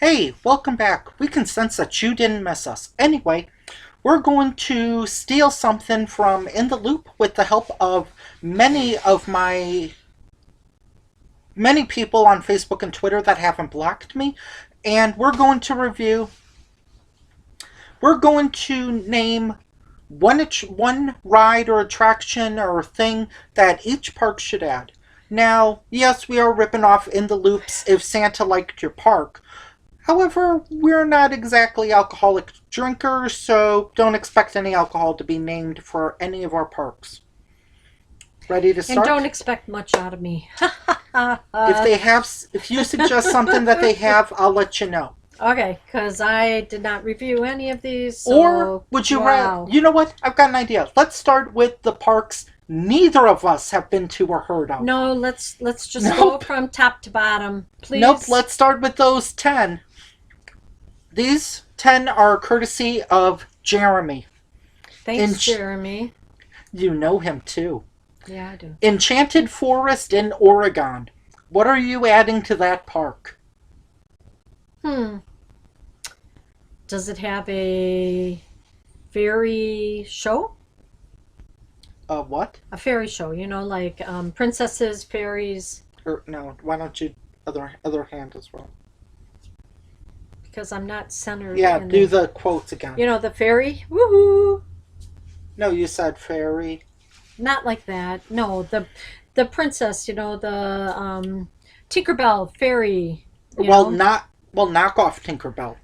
Hey, welcome back. We can sense that you didn't miss us. Anyway, we're going to steal something from In the Loop with the help of many people on Facebook and Twitter that haven't blocked me. And we're going to name one ride or attraction or thing that each park should add. Now, yes, we are ripping off In the Loops If Santa Liked Your Park. However, we're not exactly alcoholic drinkers, so don't expect any alcohol to be named for any of our parks. Ready to start? And don't expect much out of me. If you suggest something that they have, I'll let you know. Okay, because I did not review any of these. So, or would you rather? You know what? I've got an idea. Let's start with the parks neither of us have been to or heard of. No, let's just go from top to bottom, please. Nope. Let's start with those 10. These 10 are courtesy of Jeremy. Thanks, Jeremy. You know him too. Yeah, I do. Enchanted Forest in Oregon. What are you adding to that park? Does it have a fairy show? What? A fairy show, like princesses, fairies. No, why don't you other hand as well? Because I'm not centered. Yeah, do the quotes again. The fairy. Woohoo! No, you said fairy. Not like that. No, the princess. The Tinkerbell fairy. Knock off Tinkerbell.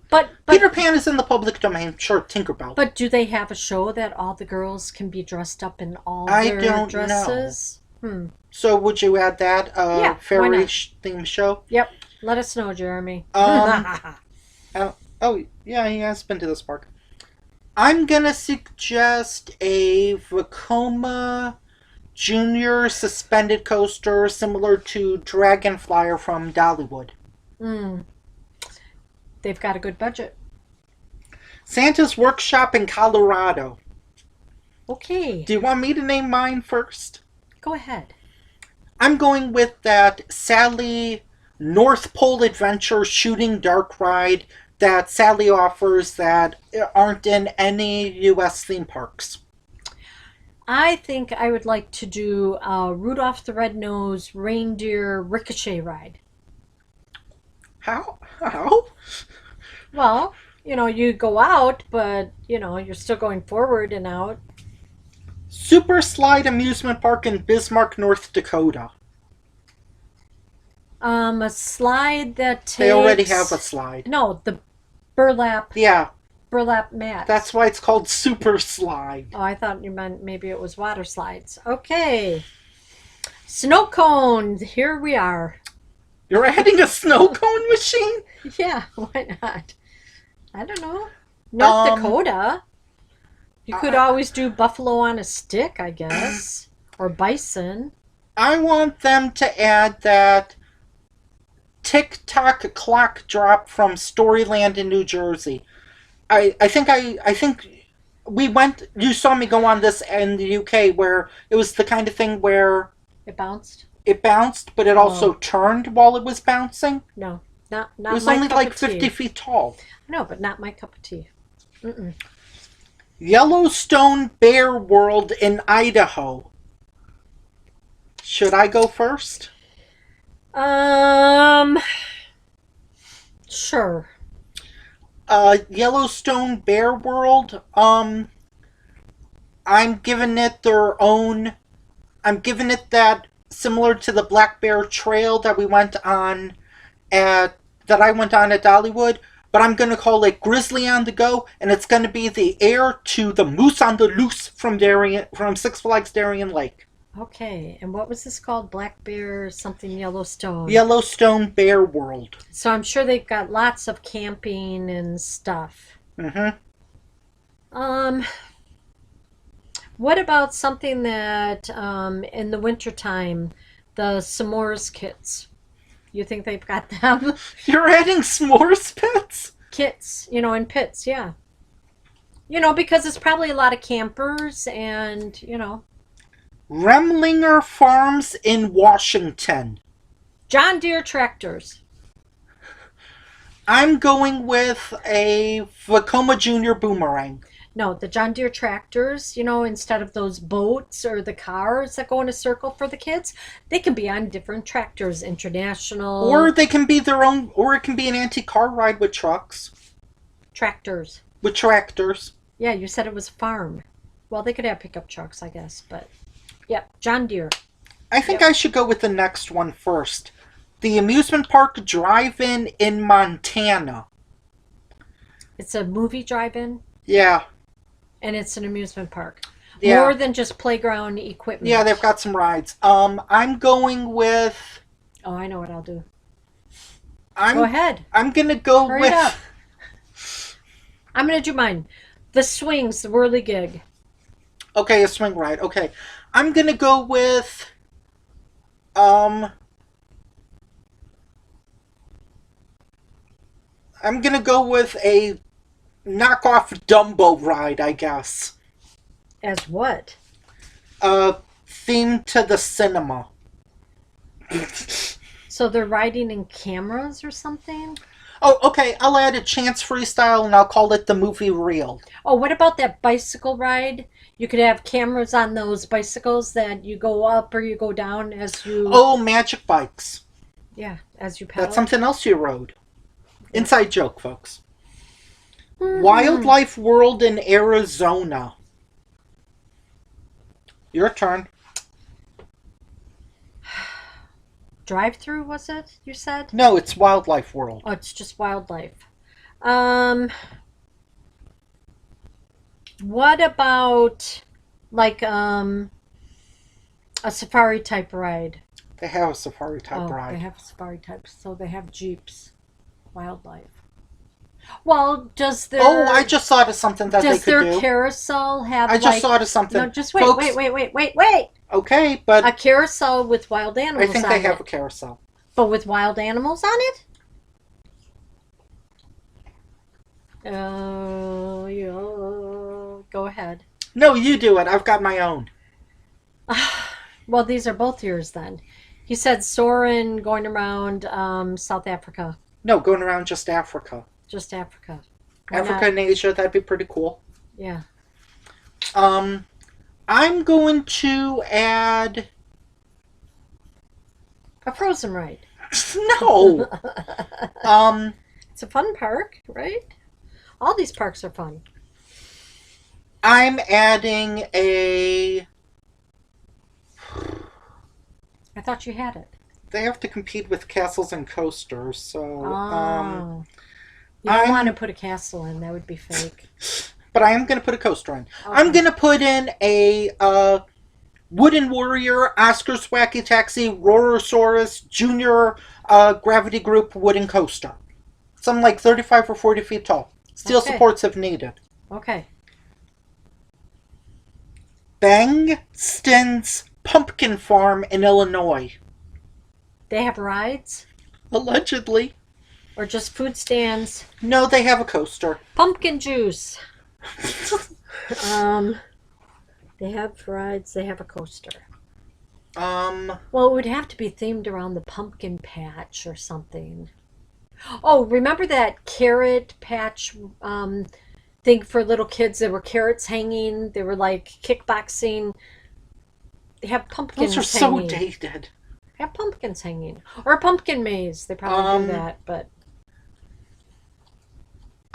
But Peter Pan is in the public domain. Sure, Tinkerbell. But do they have a show that all the girls can be dressed up in all their dresses? Know. So would you add that fairy theme show? Yep. Let us know, Jeremy. Oh yeah, he has been to this park. I'm gonna suggest a Vacoma Junior suspended coaster similar to Dragonflyer from Dollywood. They've got a good budget. Santa's Workshop in Colorado. Okay. Do you want me to name mine first? Go ahead. I'm going with that Sally North Pole Adventure Shooting Dark ride that Sally offers that aren't in any U.S. theme parks. I think I would like to do Rudolph the Red-Nosed Reindeer Ricochet ride. How? Well, you go out, but, you're still going forward and out. Super Slide Amusement Park in Bismarck, North Dakota. A slide that takes... They already have a slide. No, the burlap... Yeah. Burlap mat. That's why it's called Super Slide. Oh, I thought you meant maybe it was water slides. Okay. Snow cone. Here we are. You're adding a snow cone machine? Yeah, why not? I don't know. North Dakota. You could always do buffalo on a stick, I guess. Or bison. I want them to add that tick-tock clock drop from Storyland in New Jersey. I think we went... You saw me go on this in the UK where it was the kind of thing where... It bounced? It bounced, but it also turned while it was bouncing. No, not it was only like 50 feet tall. No, but not my cup of tea. Yellowstone Bear World in Idaho. Should I go first? Sure. Yellowstone Bear World. I'm giving it their own. I'm giving it that similar to the Black Bear Trail that we went on that I went on at Dollywood, but I'm going to call it Grizzly on the Go, and it's going to be the heir to the Moose on the Loose from Six Flags Darien Lake. Okay, and what was this called? Black Bear something Yellowstone? Yellowstone Bear World. So I'm sure they've got lots of camping and stuff. What about something that in the wintertime, the s'mores kits? You think they've got them? You're adding s'mores pits? Kits, in pits, yeah. Because it's probably a lot of campers and, Remlinger Farms in Washington. John Deere tractors. I'm going with a Vacoma Junior boomerang. No, the John Deere tractors, instead of those boats or the cars that go in a circle for the kids, they can be on different tractors, international. Or they can be their own, or it can be an anti-car ride with trucks. Tractors. With tractors. Yeah, you said it was a farm. Well, they could have pickup trucks, I guess, but yeah, John Deere. I think I should go with the next one first. The amusement park drive-in in Montana. It's a movie drive-in? Yeah. And it's an amusement park. Yeah. More than just playground equipment. Yeah, they've got some rides. I'm going with... Oh, I know what I'll do. Go ahead. I'm going to go Hurry with... up. I'm going to do mine. The swings, the whirligig. Okay, a swing ride. Okay. I'm going to go with... I'm going to go with a knockoff Dumbo ride, I guess. As what? Themed to the cinema. So they're riding in cameras or something? Oh, okay. I'll add a chance freestyle and I'll call it the movie reel. Oh, what about that bicycle ride? You could have cameras on those bicycles that you go up or you go down as you... Oh, magic bikes. Yeah, as you pedal. That's something else you rode. Inside joke, folks. Wildlife World in Arizona. Your turn. Drive-through, was it, you said? No, it's Wildlife World. Oh, it's just wildlife. What about, like, a safari-type ride? They have a safari-type ride. They have safari types, so they have jeeps. Wildlife. Well, does their... Oh, I just thought of something that they could do. Does their carousel have, I just thought of something. No, just wait, Folks, wait. Okay, but... A carousel with wild animals on it. I think they have a carousel. But with wild animals on it? Oh, yeah. Go ahead. No, you do it. I've got my own. Well, these are both yours then. He said Soren going around South Africa. No, going around just Africa. Just Africa. Africa and Asia, that'd be pretty cool. Yeah. I'm going to add... A frozen ride. No! It's a fun park, right? All these parks are fun. I'm adding a... I thought you had it. They have to compete with castles and coasters, so... You don't want to put a castle in. That would be fake. But I am going to put a coaster in. Okay. I'm going to put in a Wooden Warrior, Oscar's Wacky Taxi, Rorosaurus, Junior Gravity Group wooden coaster. Something like 35 or 40 feet tall. Steel supports if needed. Okay. Bangston's Pumpkin Farm in Illinois. They have rides? Allegedly. Or just food stands? No, they have a coaster. Pumpkin juice. They have rides. They have a coaster. Well, it would have to be themed around the pumpkin patch or something. Oh, remember that carrot patch thing for little kids? There were carrots hanging. They were like kickboxing. They have pumpkins Those are hanging. so dated. They have pumpkins hanging. Or a pumpkin maze. They probably do that, but...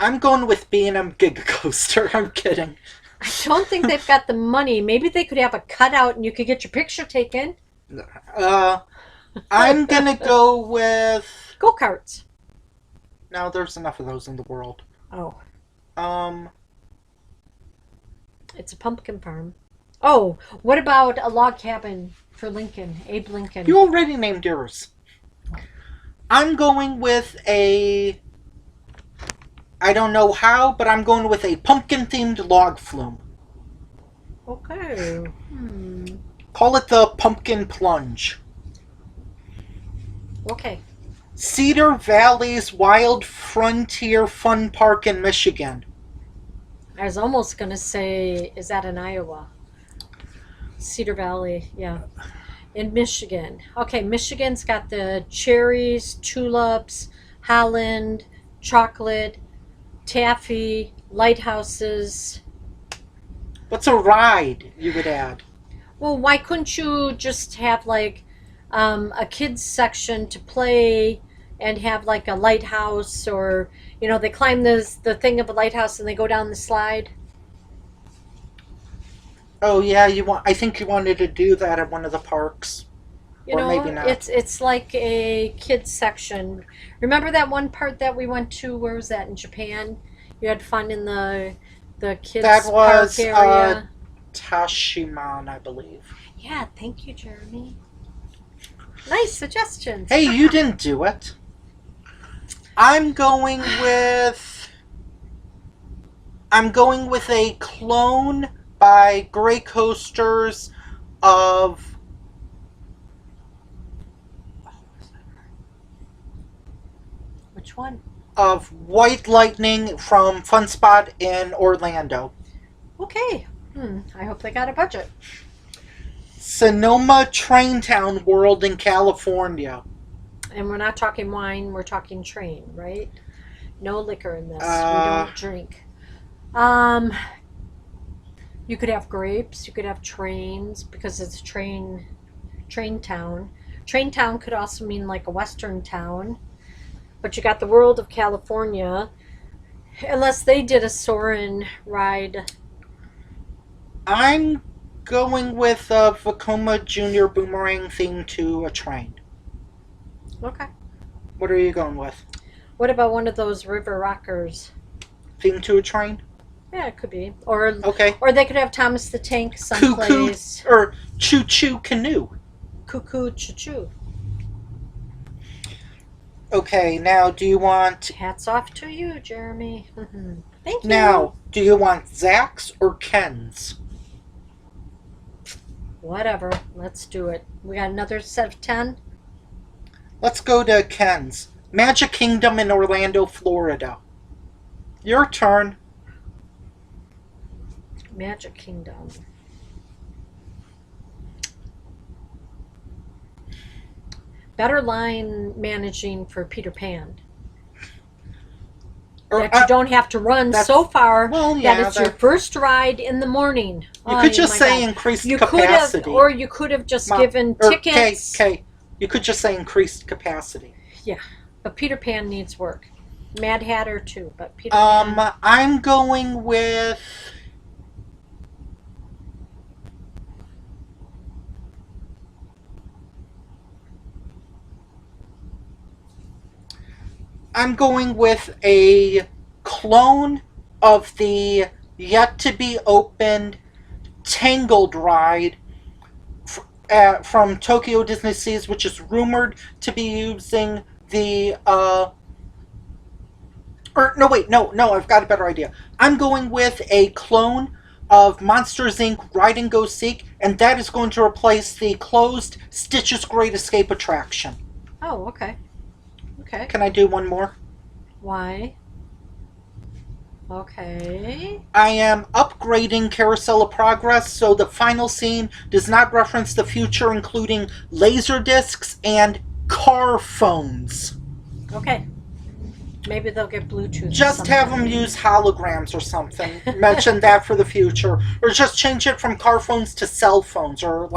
I'm going with B&M Giga Coaster. I'm kidding. I don't think they've got the money. Maybe they could have a cutout and you could get your picture taken. I'm going to go with... Go-karts. No, there's enough of those in the world. Oh. It's a pumpkin farm. Oh, what about a log cabin for Lincoln? Abe Lincoln. You already named yours. I'm going with a... I don't know how, but I'm going with a pumpkin-themed log flume. Okay. Call it the Pumpkin Plunge. Okay. Cedar Valley's Wild Frontier Fun Park in Michigan. I was almost going to say, is that in Iowa? Cedar Valley, yeah. In Michigan. Okay, Michigan's got the cherries, tulips, Holland, chocolate, taffy, lighthouses. What's a ride you would add? Well, why couldn't you just have like a kids section to play and have like a lighthouse, or they climb the thing of a lighthouse and they go down the slide. Oh yeah, I think you wanted to do that at one of the parks. Or maybe not. It's like a kids section. Remember that one part that we went to? Where was that, in Japan? You had fun in the kids park area. Tashiman, I believe. Yeah, thank you, Jeremy. Nice suggestions. Hey, you didn't do it. I'm going with a clone by Gray Coasters of which one? Of White Lightning from Fun Spot in Orlando. Okay. I hope they got a budget. Sonoma Traintown World in California. And we're not talking wine, we're talking train, right? No liquor in this. We don't drink. You could have grapes, you could have trains, because it's train town. Train town could also mean like a western town. But you got the World of California. Unless they did a Soarin' ride. I'm going with a Vacoma Junior Boomerang theme to a train. Okay. What are you going with? What about one of those river rockers? Theme to a train? Yeah, it could be. Or okay. Or they could have Thomas the Tank someplace. Cuckoo or Choo Choo Canoe. Cuckoo Choo Choo. Okay, now do you want... Hats off to you, Jeremy. Thank you. Now, do you want Zach's or Ken's? Whatever. Let's do it. We got another set of 10? Let's go to Ken's. Magic Kingdom in Orlando, Florida. Your turn. Magic Kingdom. Better line managing for Peter Pan. That you don't have to run so far that it's your first ride in the morning. You could just say increased capacity. Or you could have just given tickets. Okay. You could just say increased capacity. Yeah, but Peter Pan needs work. Mad Hatter too, but Peter Pan. I'm going with... a clone of the yet-to-be-opened Tangled ride from Tokyo Disney Seas, which is rumored to be using the... No, I've got a better idea. I'm going with a clone of Monsters, Inc. Ride and Go Seek, and that is going to replace the closed Stitch's Great Escape attraction. Oh, okay. Okay. Can I do one more? Why? Okay. I am upgrading Carousel of Progress so the final scene does not reference the future, including laser discs and car phones. Okay. Maybe they'll get Bluetooth. Just have them use holograms or something. Mention that for the future. Or just change it from car phones to cell phones. Or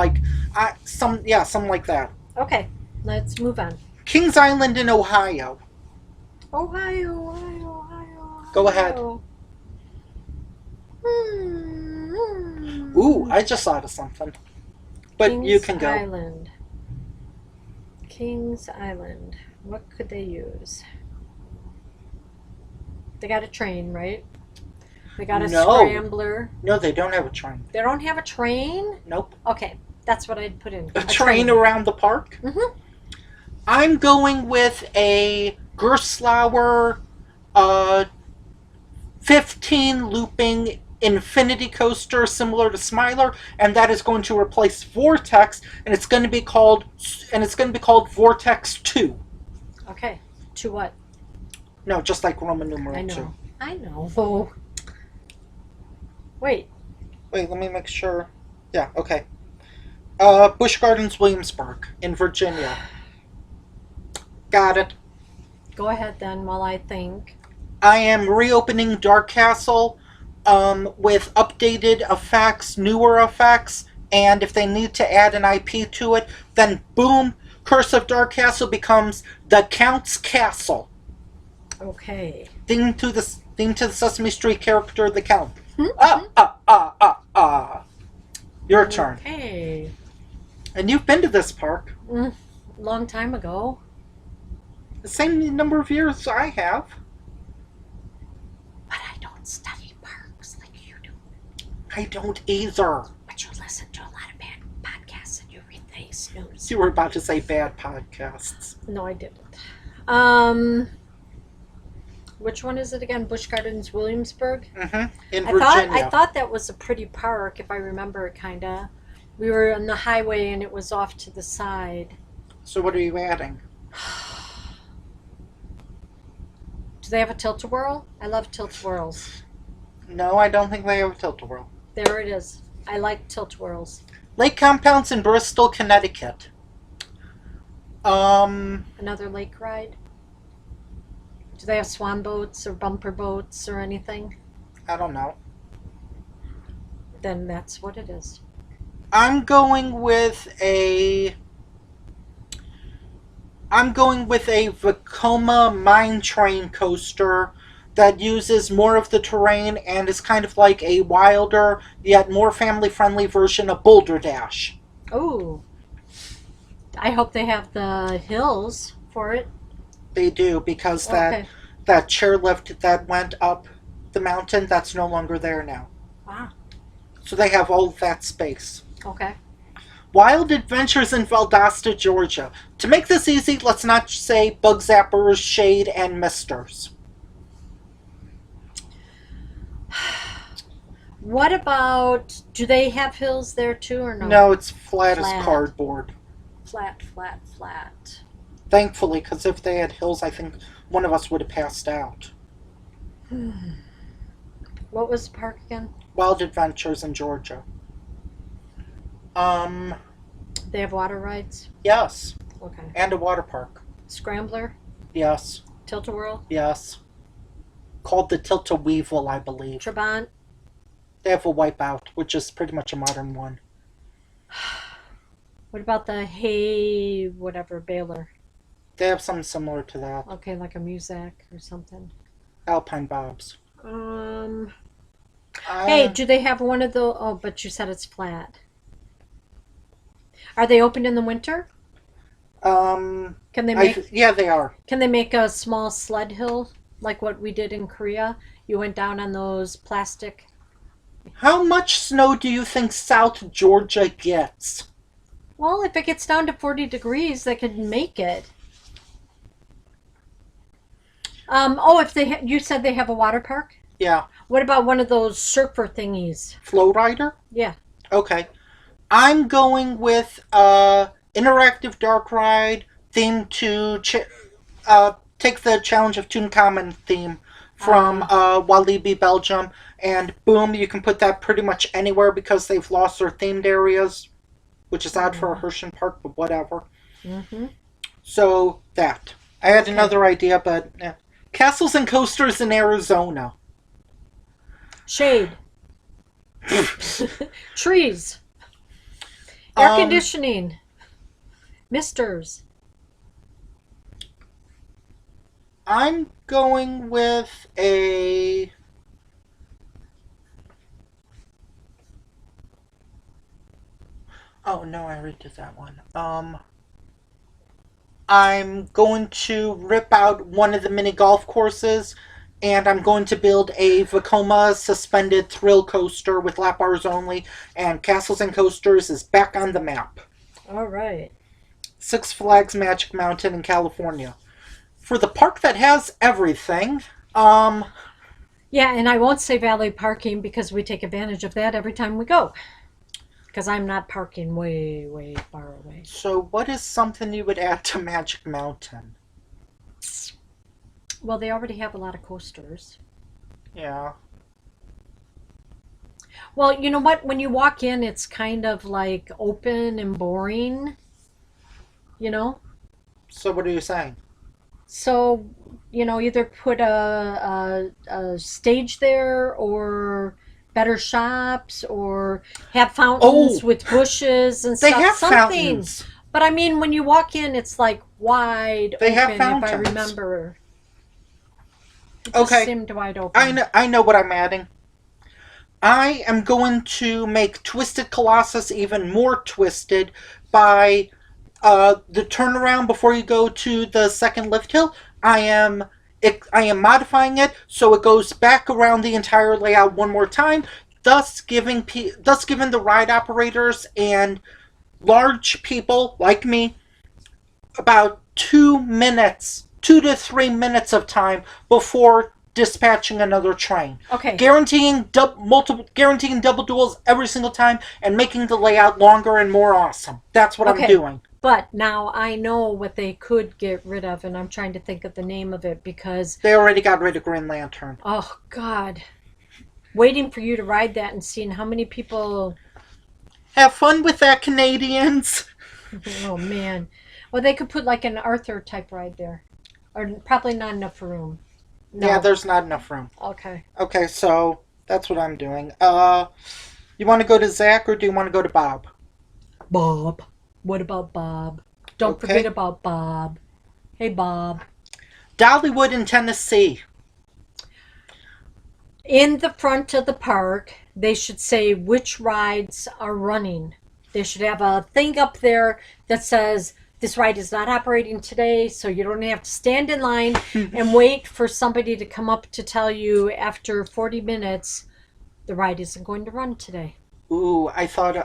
something like that. Okay. Let's move on. Kings Island in Ohio. Ohio. Go ahead. Ooh, I just thought of something. But you can go. Kings Island. What could they use? They got a train, right? They got a scrambler. No, they don't have a train. They don't have a train? Nope. Okay, that's what I'd put in. A train around the park? Mm-hmm. I'm going with a Gerstlauer 15 looping infinity coaster similar to Smiler, and that is going to replace Vortex, and it's going to be called Vortex 2. Okay. To what? No, just like Roman numeral 2. I know. Oh. Wait, let me make sure. Yeah, okay. Busch Gardens, Williamsburg in Virginia. Got it. Go ahead then while I think. I am reopening Dark Castle with updated effects, newer effects, and if they need to add an IP to it, then boom, Curse of Dark Castle becomes the Count's Castle. Okay. Theme to the Sesame Street character, the Count. Your turn. Okay. And you've been to this park. Long time ago. The same number of years I have. But I don't study parks like you do. I don't either. But you listen to a lot of bad podcasts and you read the snooze. You were about to say bad podcasts. No, I didn't. Which one is it again? Busch Gardens, Williamsburg? In Virginia. I thought that was a pretty park, if I remember it, kind of. We were on the highway and it was off to the side. So what are you adding? Do they have a tilt-a-whirl? I love tilt-a-whirls. No, I don't think they have a tilt-a-whirl. There it is. I like tilt-a-whirls. Lake compounds in Bristol, Connecticut. Another lake ride? Do they have swan boats or bumper boats or anything? I don't know. Then that's what it is. I'm going with a Vacoma mine train coaster that uses more of the terrain and is kind of like a wilder yet more family-friendly version of Boulder Dash. Oh. I hope they have the hills for it. They do, because that chairlift that went up the mountain, that's no longer there now. Wow. So they have all that space. Okay. Wild Adventures in Valdosta, Georgia. To make this easy, let's not say Bug Zappers, Shade, and Misters. What about, do they have hills there too or no? No, it's flat as cardboard. Flat, flat, flat. Thankfully, because if they had hills, I think one of us would have passed out. What was the park again? Wild Adventures in Georgia. They have water rides? Yes. Okay. And a water park. Scrambler? Yes. Tilt-a-whirl? Yes. Called the Tilt-a-Weevil, I believe. Trabant? They have a Wipeout, which is pretty much a modern one. What about the Hay whatever Baylor? They have something similar to that. Okay, like a Muzak or something. Alpine Bobs. Hey, do they have one of the... Oh, but you said it's flat. Are they open in the winter? Can they make... Yeah, they are. Can they make a small sled hill like what we did in Korea? You went down on those plastic... How much snow do you think South Georgia gets? Well, if it gets down to 40 degrees, they could make it. If they you said they have a water park? Yeah. What about one of those surfer thingies? Flow Rider? Yeah. Okay. I'm going with interactive dark ride themed to take the Challenge of Tutankhamun theme from Walibi, Belgium, and boom, you can put that pretty much anywhere because they've lost their themed areas, which is odd for a Hershey Park, but whatever. So that. I had another idea, but castles and coasters in Arizona. Shade. Trees. Air conditioning. Misters. I'm going with a... Oh, no, I already did that one. I'm going to rip out one of the mini golf courses, and I'm going to build a Vacoma suspended thrill coaster with lap bars only, and Castles and Coasters is back on the map. All right. Six Flags Magic Mountain in California. For the park that has everything, Yeah, and I won't say valet parking because we take advantage of that every time we go. Because I'm not parking way, way far away. So what is something you would add to Magic Mountain? Well, they already have a lot of coasters. Yeah. Well, you know what? When you walk in, it's kind of like open and boring. You know? So what are you saying? So, either put a stage there or better shops or have fountains Oh, with bushes and they stuff. have Something. fountains. But I mean, when you walk in, it's like wide They have open, if I fountains. remember. It just Okay. seemed wide open. I know what I'm adding. I am going to make Twisted Colossus even more twisted by the turnaround before you go to the second lift hill. I am modifying it so it goes back around the entire layout one more time, thus giving the ride operators and large people like me about 2 to 3 minutes of time before dispatching another train. Okay. Guaranteeing double duels every single time and making the layout longer and more awesome. That's what I'm doing. But now I know what they could get rid of, and I'm trying to think of the name of it because they already got rid of Green Lantern. Oh God. Waiting for you to ride that and seeing how many people have fun with that, Canadians. Oh man. Well, they could put like an Arthur type ride there. Or probably not enough room. No. Yeah, there's not enough room. Okay. Okay, so that's what I'm doing. You want to go to Zach or do you want to go to Bob? Bob. What about Bob? Don't forget about Bob. Hey, Bob. Dollywood in Tennessee. In the front of the park, they should say which rides are running. They should have a thing up there that says, this ride is not operating today, so you don't have to stand in line and wait for somebody to come up to tell you after 40 minutes the ride isn't going to run today. Ooh, I've thought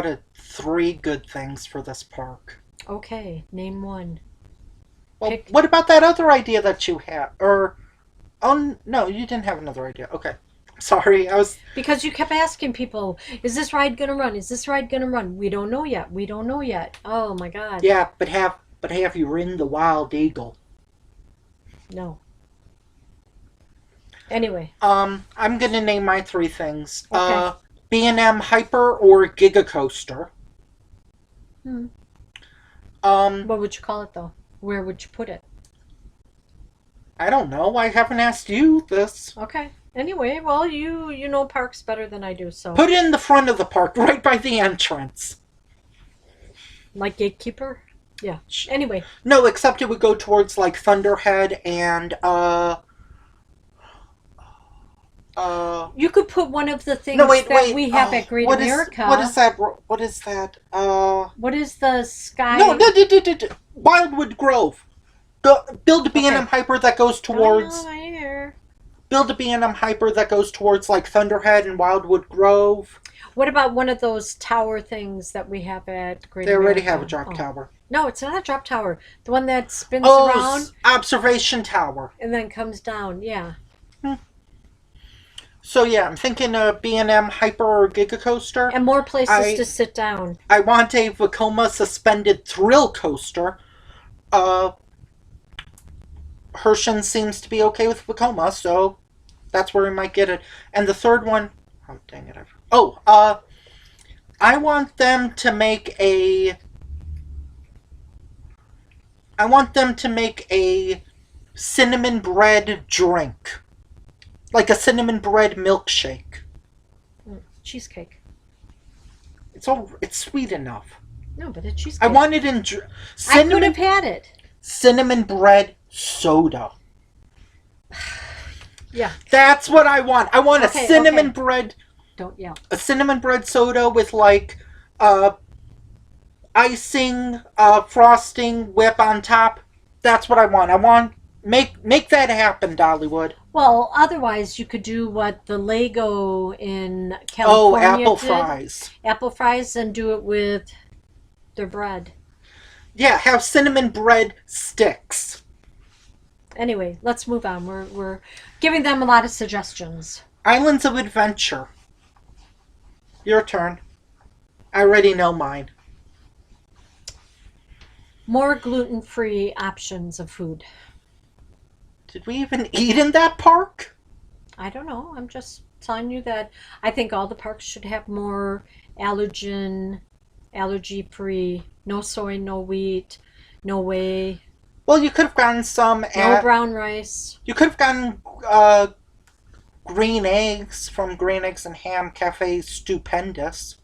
of 3 good things for this park. Okay, name one. Well, what about that other idea that you had? Oh, no, you didn't have another idea. Okay. Sorry, Because you kept asking people, is this ride going to run? Is this ride going to run? We don't know yet. We don't know yet. Oh, my God. Yeah, but have you ridden the Wild Eagle? No. Anyway. I'm going to name my 3 things. Okay. B&M Hyper or Giga Coaster. What would you call it, though? Where would you put it? I don't know. I haven't asked you this. Okay. Anyway, well, you know parks better than I do, so... Put it in the front of the park, right by the entrance. Like Gatekeeper? Yeah. Anyway. No, except it would go towards, like, Thunderhead and, you could put one of the things we have at Great America. What is that? What is that? What is the sky? No, Wildwood Grove. Build a B&M Hyper that goes towards... Build a B&M Hyper that goes towards, like, Thunderhead and Wildwood Grove. What about one of those tower things that we have at Great America? They already have a drop tower. No, it's not a drop tower. The one that spins around. Observation tower. And then comes down, yeah. So, yeah, I'm thinking a B&M Hyper or Giga Coaster. And more places to sit down. I want a Vacoma suspended thrill coaster. Hershey seems to be okay with Vacoma, so that's where we might get it. And the third one... Oh, dang it. I want them to make a... cinnamon bread drink. Like a cinnamon bread milkshake. Cheesecake. It's sweet enough. No, but it's cheesecake. I want it in... I could have had it. Cinnamon bread soda. Yeah. That's what I want. I want a cinnamon bread... Don't yell. A cinnamon bread soda with, like, icing, frosting, whip on top. That's what I want. Make that happen, Dollywood. Well, otherwise you could do what the Lego in California apple did. Fries. Apple fries, and do it with their bread. Yeah, have cinnamon bread sticks. Anyway, let's move on. We're giving them a lot of suggestions. Islands of Adventure. Your turn. I already know mine. More gluten-free options of food. Did we even eat in that park? I don't know. I'm just telling you that I think all the parks should have more allergen, allergy-free, no soy, no wheat, no whey, Well, you could have gotten some No brown rice. You could have gotten green eggs from Green Eggs and Ham Cafe Stupendous.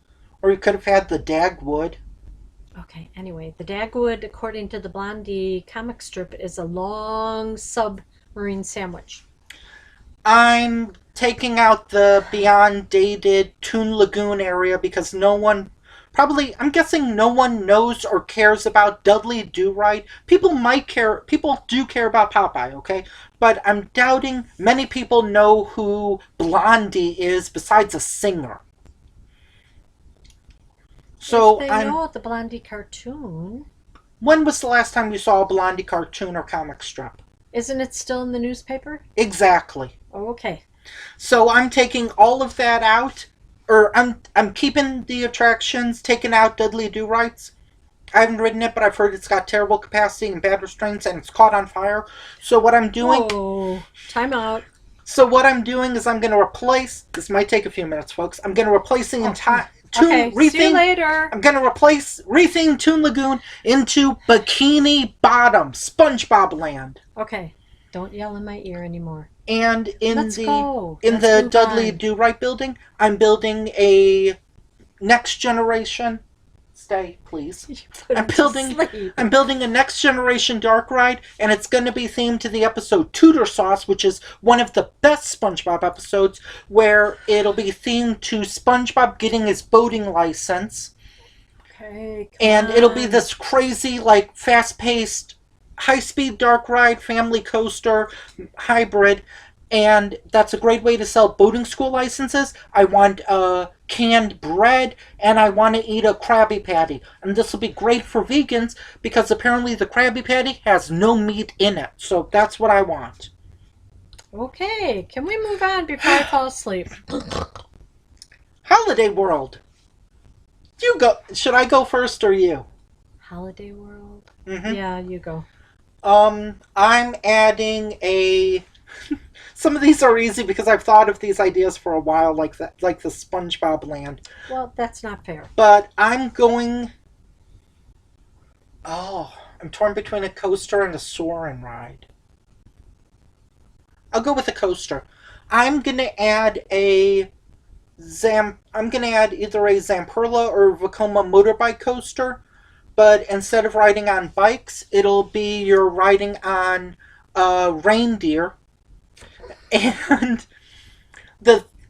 Or you could have had the Dagwood. Okay, anyway, the Dagwood, according to the Blondie comic strip, is a long submarine sandwich. I'm taking out the beyond dated Toon Lagoon area because I'm guessing no one knows or cares about Dudley Do-Right. People do care about Popeye, okay? But I'm doubting many people know who Blondie is besides a singer. So if they know the Blondie cartoon. When was the last time you saw a Blondie cartoon or comic strip? Isn't it still in the newspaper? Exactly. Oh, okay. So I'm taking all of that out, or I'm keeping the attractions, taking out Dudley Do-Rights. I haven't ridden it, but I've heard it's got terrible capacity and bad restraints, and it's caught on fire. So what I'm doing... Whoa, time out. So what I'm doing is I'm going to replace... This might take a few minutes, folks. I'm going to replace the entire... Okay, see you later. I'm going to retheme Toon Lagoon into Bikini Bottom, SpongeBob Land. Okay, don't yell in my ear anymore. And in the Dudley Do-Right building, I'm building a next generation. Stay, please. I'm building a next generation dark ride, and it's going to be themed to the episode Tudor Sauce, which is one of the best SpongeBob episodes, where it'll be themed to SpongeBob getting his boating license. Okay. And it'll be this crazy, like, fast-paced, high-speed dark ride, family coaster, hybrid. And that's a great way to sell boating school licenses. I want canned bread, and I want to eat a Krabby Patty. And this will be great for vegans, because apparently the Krabby Patty has no meat in it. So that's what I want. Okay, can we move on before I fall asleep? Holiday World. You go. Should I go first or you? Holiday World? Mm-hmm. Yeah, you go. I'm adding a... Some of these are easy because I've thought of these ideas for a while, like the SpongeBob Land. Well, that's not fair. But I'm going... Oh, I'm torn between a coaster and a soaring ride. I'll go with a coaster. I'm gonna add either a Zamperla or Vacoma motorbike coaster, but instead of riding on bikes, it'll be you're riding on reindeer. And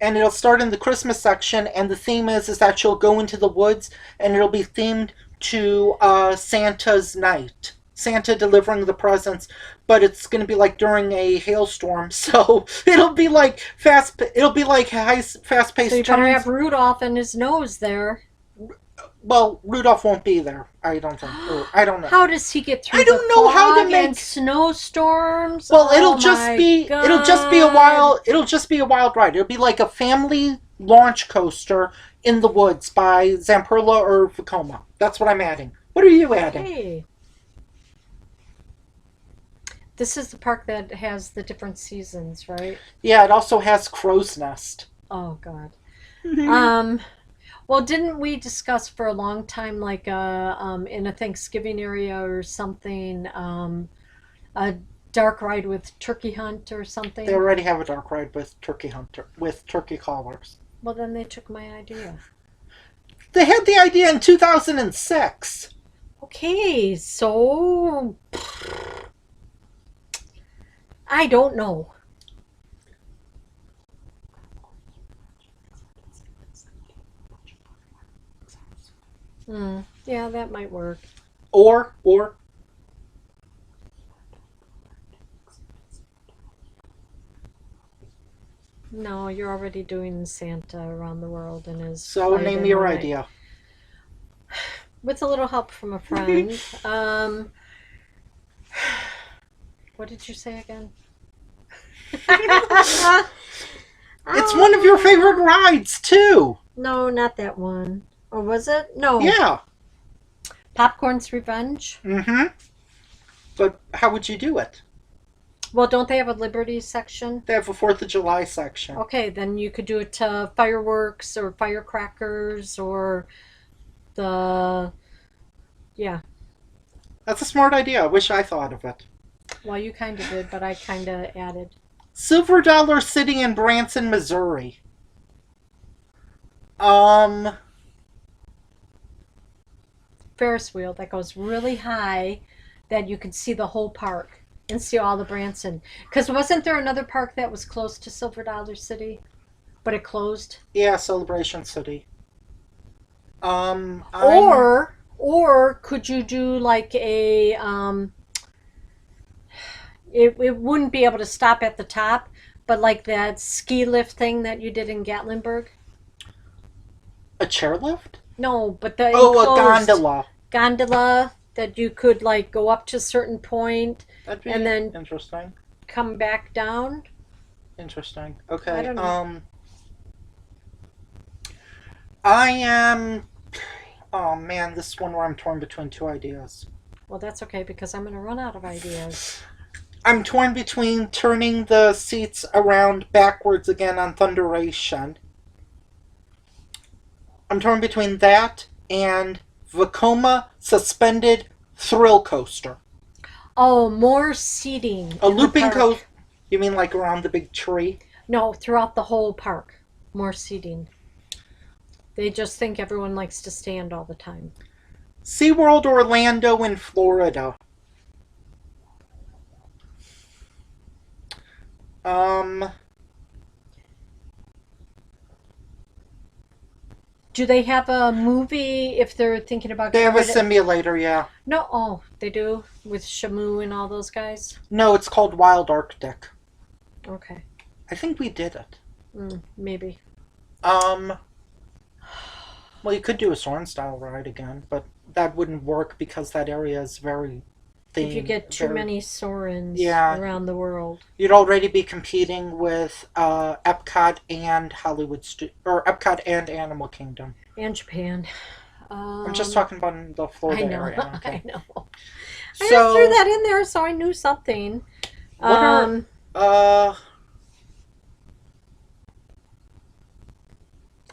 it'll start in the Christmas section, and the theme is that you'll go into the woods, and it'll be themed to Santa's night. Santa delivering the presents, but it's going to be like during a hailstorm, so it'll be like fast-paced. So you better have Rudolph and his nose there. Well, Rudolph won't be there. I don't think. I don't know. How does he get through? I don't know how to make snowstorms. Well, it'll just be a wild ride. It'll be like a family launch coaster in the woods by Zamperla or Vacoma. That's what I'm adding. What are you adding? Hey. This is the park that has the different seasons, right? Yeah, it also has Crow's Nest. Oh God. Well, didn't we discuss for a long time, like in a Thanksgiving area or something, a dark ride with turkey hunt or something? They already have a dark ride with turkey callers. Well, then they took my idea. They had the idea in 2006. Okay, so I don't know. Yeah, that might work. Or no, you're already doing Santa around the world and his. So name your idea. With a little help from a friend. What did you say again? It's one of your favorite rides too. No, not that one. Or was it? No. Yeah. Popcorn's Revenge? Mm-hmm. But how would you do it? Well, don't they have a Liberty section? They have a 4th of July section. Okay, then you could do it to fireworks or firecrackers or the... Yeah. That's a smart idea. I wish I thought of it. Well, you kind of did, but I kind of added. Silver Dollar City in Branson, Missouri. Ferris wheel that goes really high that you could see the whole park and see all the Branson. Because wasn't there another park that was close to Silver Dollar City, but it closed? Yeah, Celebration City. Or could you do like a it wouldn't be able to stop at the top, but like that ski lift thing that you did in Gatlinburg? A chairlift? No, but the a gondola. Gondola that you could like go up to a certain point That'd be and then interesting. Come back down. Interesting. Okay. I don't know. I am. Oh man, this is one where I'm torn between two ideas. Well, that's okay because I'm going to run out of ideas. I'm torn between turning the seats around backwards again on Thunderation. I'm torn between that and Vacoma suspended thrill coaster. Oh, more seating. A looping coaster. You mean like around the big tree? No, throughout the whole park. More seating. They just think everyone likes to stand all the time. SeaWorld Orlando in Florida. Do they have a movie if they're thinking about... They have a simulator, yeah. No, oh, they do? With Shamu and all those guys? No, it's called Wild Arctic. Okay. I think we did it. Maybe. Well, you could do a Soarin' style ride again, but that wouldn't work because that area is very themed. If you get too many Soarins around the world. You'd already be competing with Epcot and Epcot and Animal Kingdom. And Japan. I'm just talking about in the Florida area. Okay. I know. I just threw that in there so I knew something. And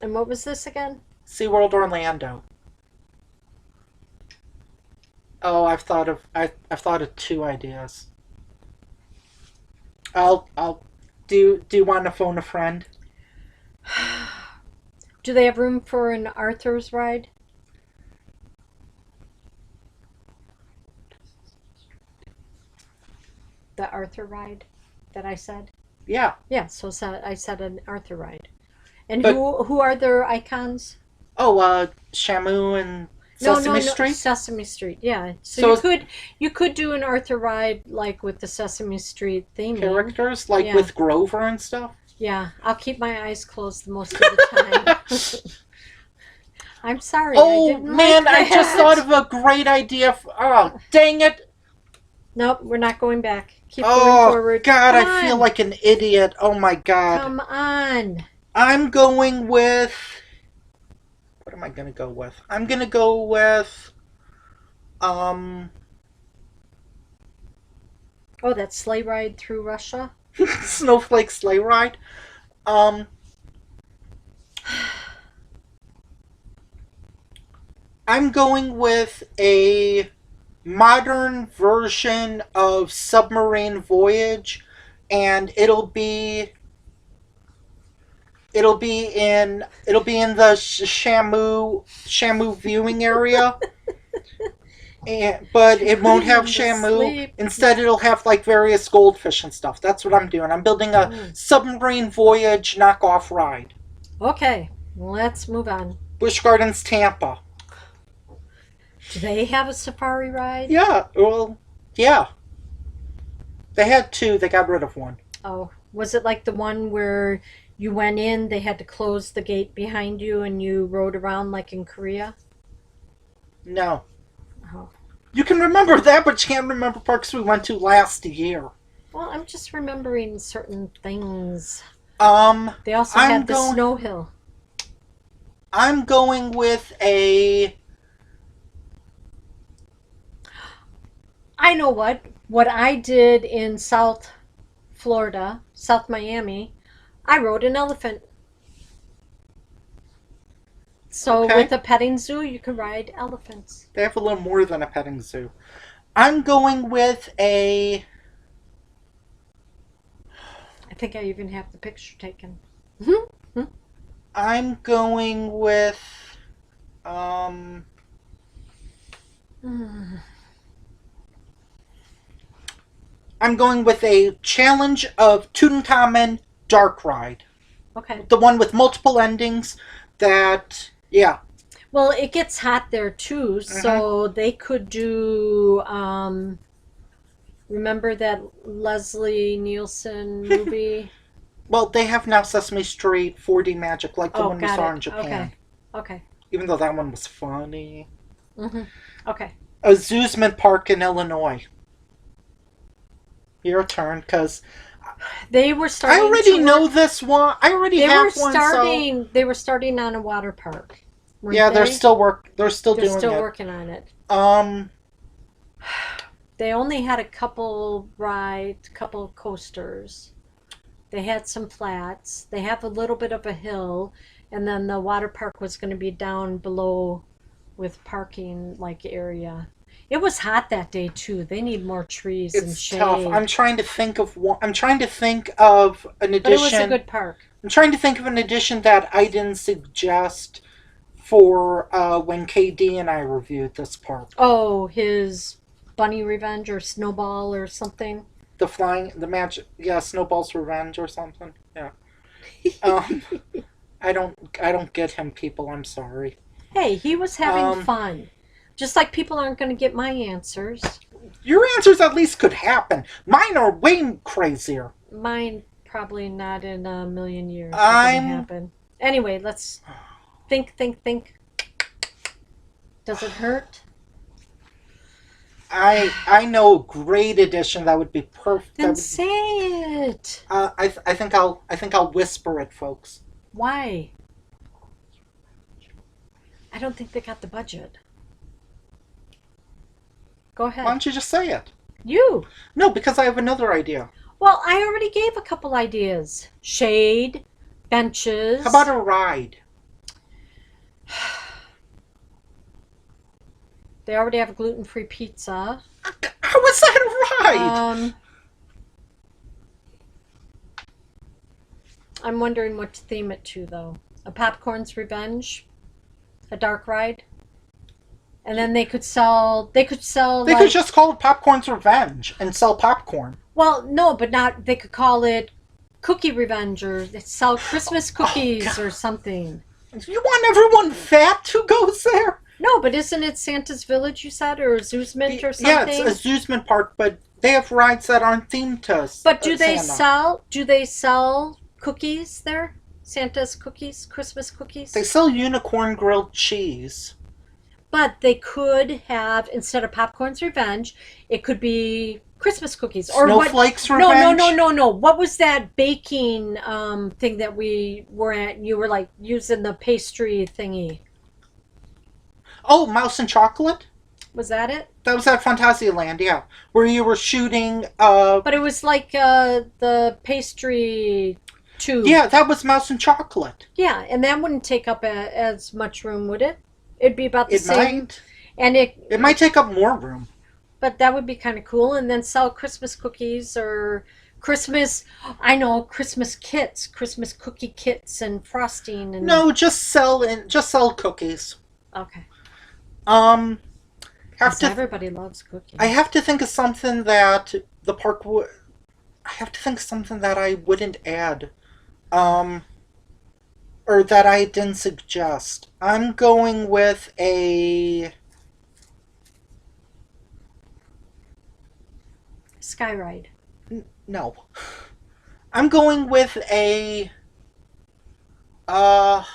what was this again? SeaWorld Orlando. Oh, I've thought of two ideas. Do you want to phone a friend? Do they have room for an Arthur's ride? The Arthur ride that I said? Yeah. Yeah, so I said an Arthur ride. And who are their icons? Oh, Shamu and Sesame Street? Sesame Street, yeah. So you could do an Arthur ride like with the Sesame Street theme. Characters? Like with Grover and stuff? Yeah, I'll keep my eyes closed most of the time. I'm sorry. Oh, man, I just thought of a great idea. Oh, dang it. Nope, we're not going back. Keep going forward. Oh, God, I feel like an idiot. Oh, my God. Come on. I'm going with... What am I going to go with? I'm going to go with... Oh, that sleigh ride through Russia? Snowflake sleigh ride. I'm going with a modern version of Submarine Voyage, and it'll be in the Shamu viewing area. But it won't have Shamu. Instead, it'll have like various goldfish and stuff. That's what I'm doing. I'm building a Submarine Voyage knockoff ride. Okay, let's move on. Busch Gardens, Tampa. Do they have a safari ride? Yeah, well, yeah. They had two. They got rid of one. Oh, was it like the one where you went in, they had to close the gate behind you, and you rode around like in Korea? No. Oh. You can remember that, but you can't remember parks we went to last year. Well, I'm just remembering certain things. They also had the snow hill. I'm going with a... I know what I did in South Florida, South Miami, I rode an elephant. So with a petting zoo, you can ride elephants. They have a little more than a petting zoo. I'm going with a... I think I even have the picture taken. I'm going with... I'm going with a Challenge of Tutankhamun Dark Ride. Okay. The one with multiple endings that, yeah. Well, it gets hot there too, so they could do, remember that Leslie Nielsen movie? Well, they have now Sesame Street 4D Magic, like the one we saw in Japan. Okay. Even though that one was funny. Okay. A Zuzman Park in Illinois. Your turn, because... They were starting. I already know this one. I already have one. They were starting on a water park. Yeah, they? They're still doing it. They're still working on it. They only had a couple coasters. They had some flats. They have a little bit of a hill, and then the water park was going to be down below, with parking area. It was hot that day too. They need more trees and shade. It's tough. I'm trying to think of one. I'm trying to think of an addition. But it was a good park. I'm trying to think of an addition that I didn't suggest for when KD and I reviewed this park. Oh, his Bunny Revenge or Snowball or something. The magic. Yeah, Snowball's Revenge or something. Yeah. I don't get him, people. I'm sorry. Hey, he was having fun. Just like people aren't going to get my answers. Your answers at least could happen. Mine are way crazier. Mine probably not in a million years going to happen. Anyway, let's think. Does it hurt? I know a great addition that would be perfect. Then say it. I think I'll whisper it, folks. Why? I don't think they got the budget. Go ahead. Why don't you just say it? You. No, because I have another idea. Well, I already gave a couple ideas. Shade, benches. How about a ride? They already have a gluten-free pizza. How is that a ride? I'm wondering what to theme it to, though. A Popcorn's Revenge? A dark ride? And then they could sell. They could just call it Popcorn's Revenge and sell popcorn. Well, no, but not. They could call it Cookie Revenge or sell Christmas cookies or something. You want everyone fat who goes there? No, but isn't it Santa's Village? You said, or Zuzman or something? Yeah, it's a Zuzman Park, but they have rides that aren't themed to. But do they sell? Do they sell cookies there? Santa's cookies, Christmas cookies. They sell unicorn grilled cheese. But they could have, instead of Popcorn's Revenge, it could be Christmas cookies. Or Snowflakes Revenge? No. What was that baking thing that we were at? You were like using the pastry thingy. Oh, Mouse and Chocolate? Was that it? That was at Phantasialand, yeah. Where you were shooting... But it was like the pastry tube. Yeah, that was Mouse and Chocolate. Yeah, and that wouldn't take up as much room, would it? It'd be about the same. It might. And it might take up more room. But that would be kind of cool. And then sell Christmas cookies or Christmas kits, Christmas cookie kits and frosting. And no, just sell cookies. Okay. Everybody loves cookies. I have to think of something that the park would. I have to think of something that I wouldn't add. Or that I didn't suggest. I'm going with a... Skyride. No. I'm going with a... I'm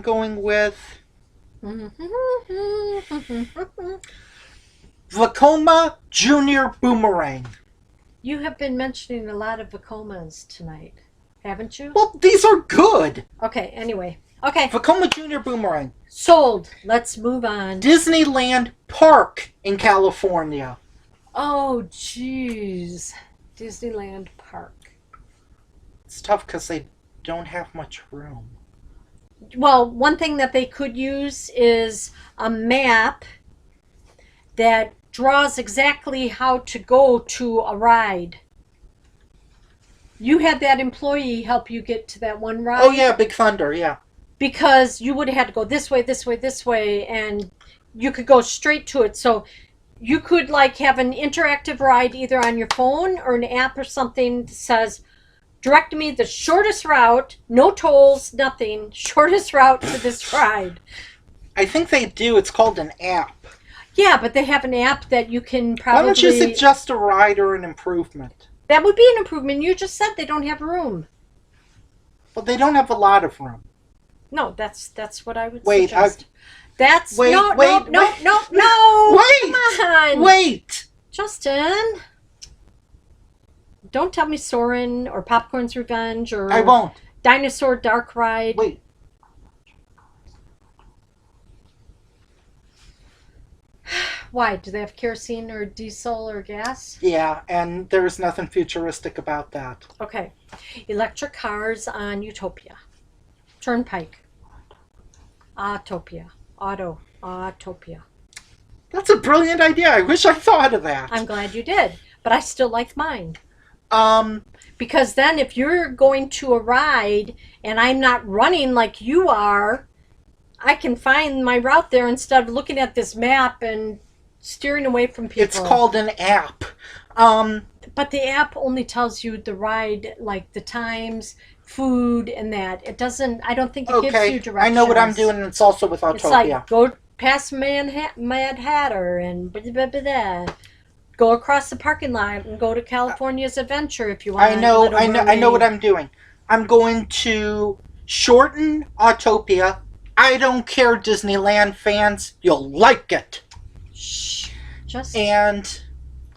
going with... Vacoma Junior Boomerang. You have been mentioning a lot of Vacomas tonight, haven't you? Well, these are good. Okay, anyway. Okay. Vacoma Junior Boomerang. Sold. Let's move on. Disneyland Park in California. Oh, jeez. Disneyland Park. It's tough because they don't have much room. Well, one thing that they could use is a map that draws exactly how to go to a ride. You had that employee help you get to that one ride. Oh, yeah, Big Thunder, yeah. Because you would have had to go this way, this way, this way, and you could go straight to it. So you could like have an interactive ride either on your phone or an app or something that says, direct me the shortest route, no tolls, nothing, shortest route to this ride. I think they do. It's called an app. Yeah, but they have an app that you can probably... Why don't you suggest a ride or an improvement? That would be an improvement. You just said they don't have room. Well, they don't have a lot of room. No, that's what I would wait, suggest. That's... Wait, no. wait. No. Wait! Come on. Wait! Justin... Don't tell me Soarin' or Popcorn's Revenge or... I won't. Dinosaur Dark Ride. Wait. Why? Do they have kerosene or diesel or gas? Yeah, and there's nothing futuristic about that. Okay. Electric cars on Utopia. Turnpike. Autopia. Autopia. That's a brilliant idea. I wish I thought of that. I'm glad you did, but I still like mine. Because then if you're going to a ride and I'm not running like you are, I can find my route there instead of looking at this map and steering away from people. It's called an app. But the app only tells you the ride, like the times, food, and that. It doesn't, I don't think it gives you directions. I know what I'm doing, and it's also with Autopia. It's like, go past Mad Hatter and blah, blah, blah, blah. Go across the parking lot and go to California's Adventure if you want. I know what I'm doing. I'm going to shorten Autopia. I don't care, Disneyland fans. You'll like it. Shh. Just and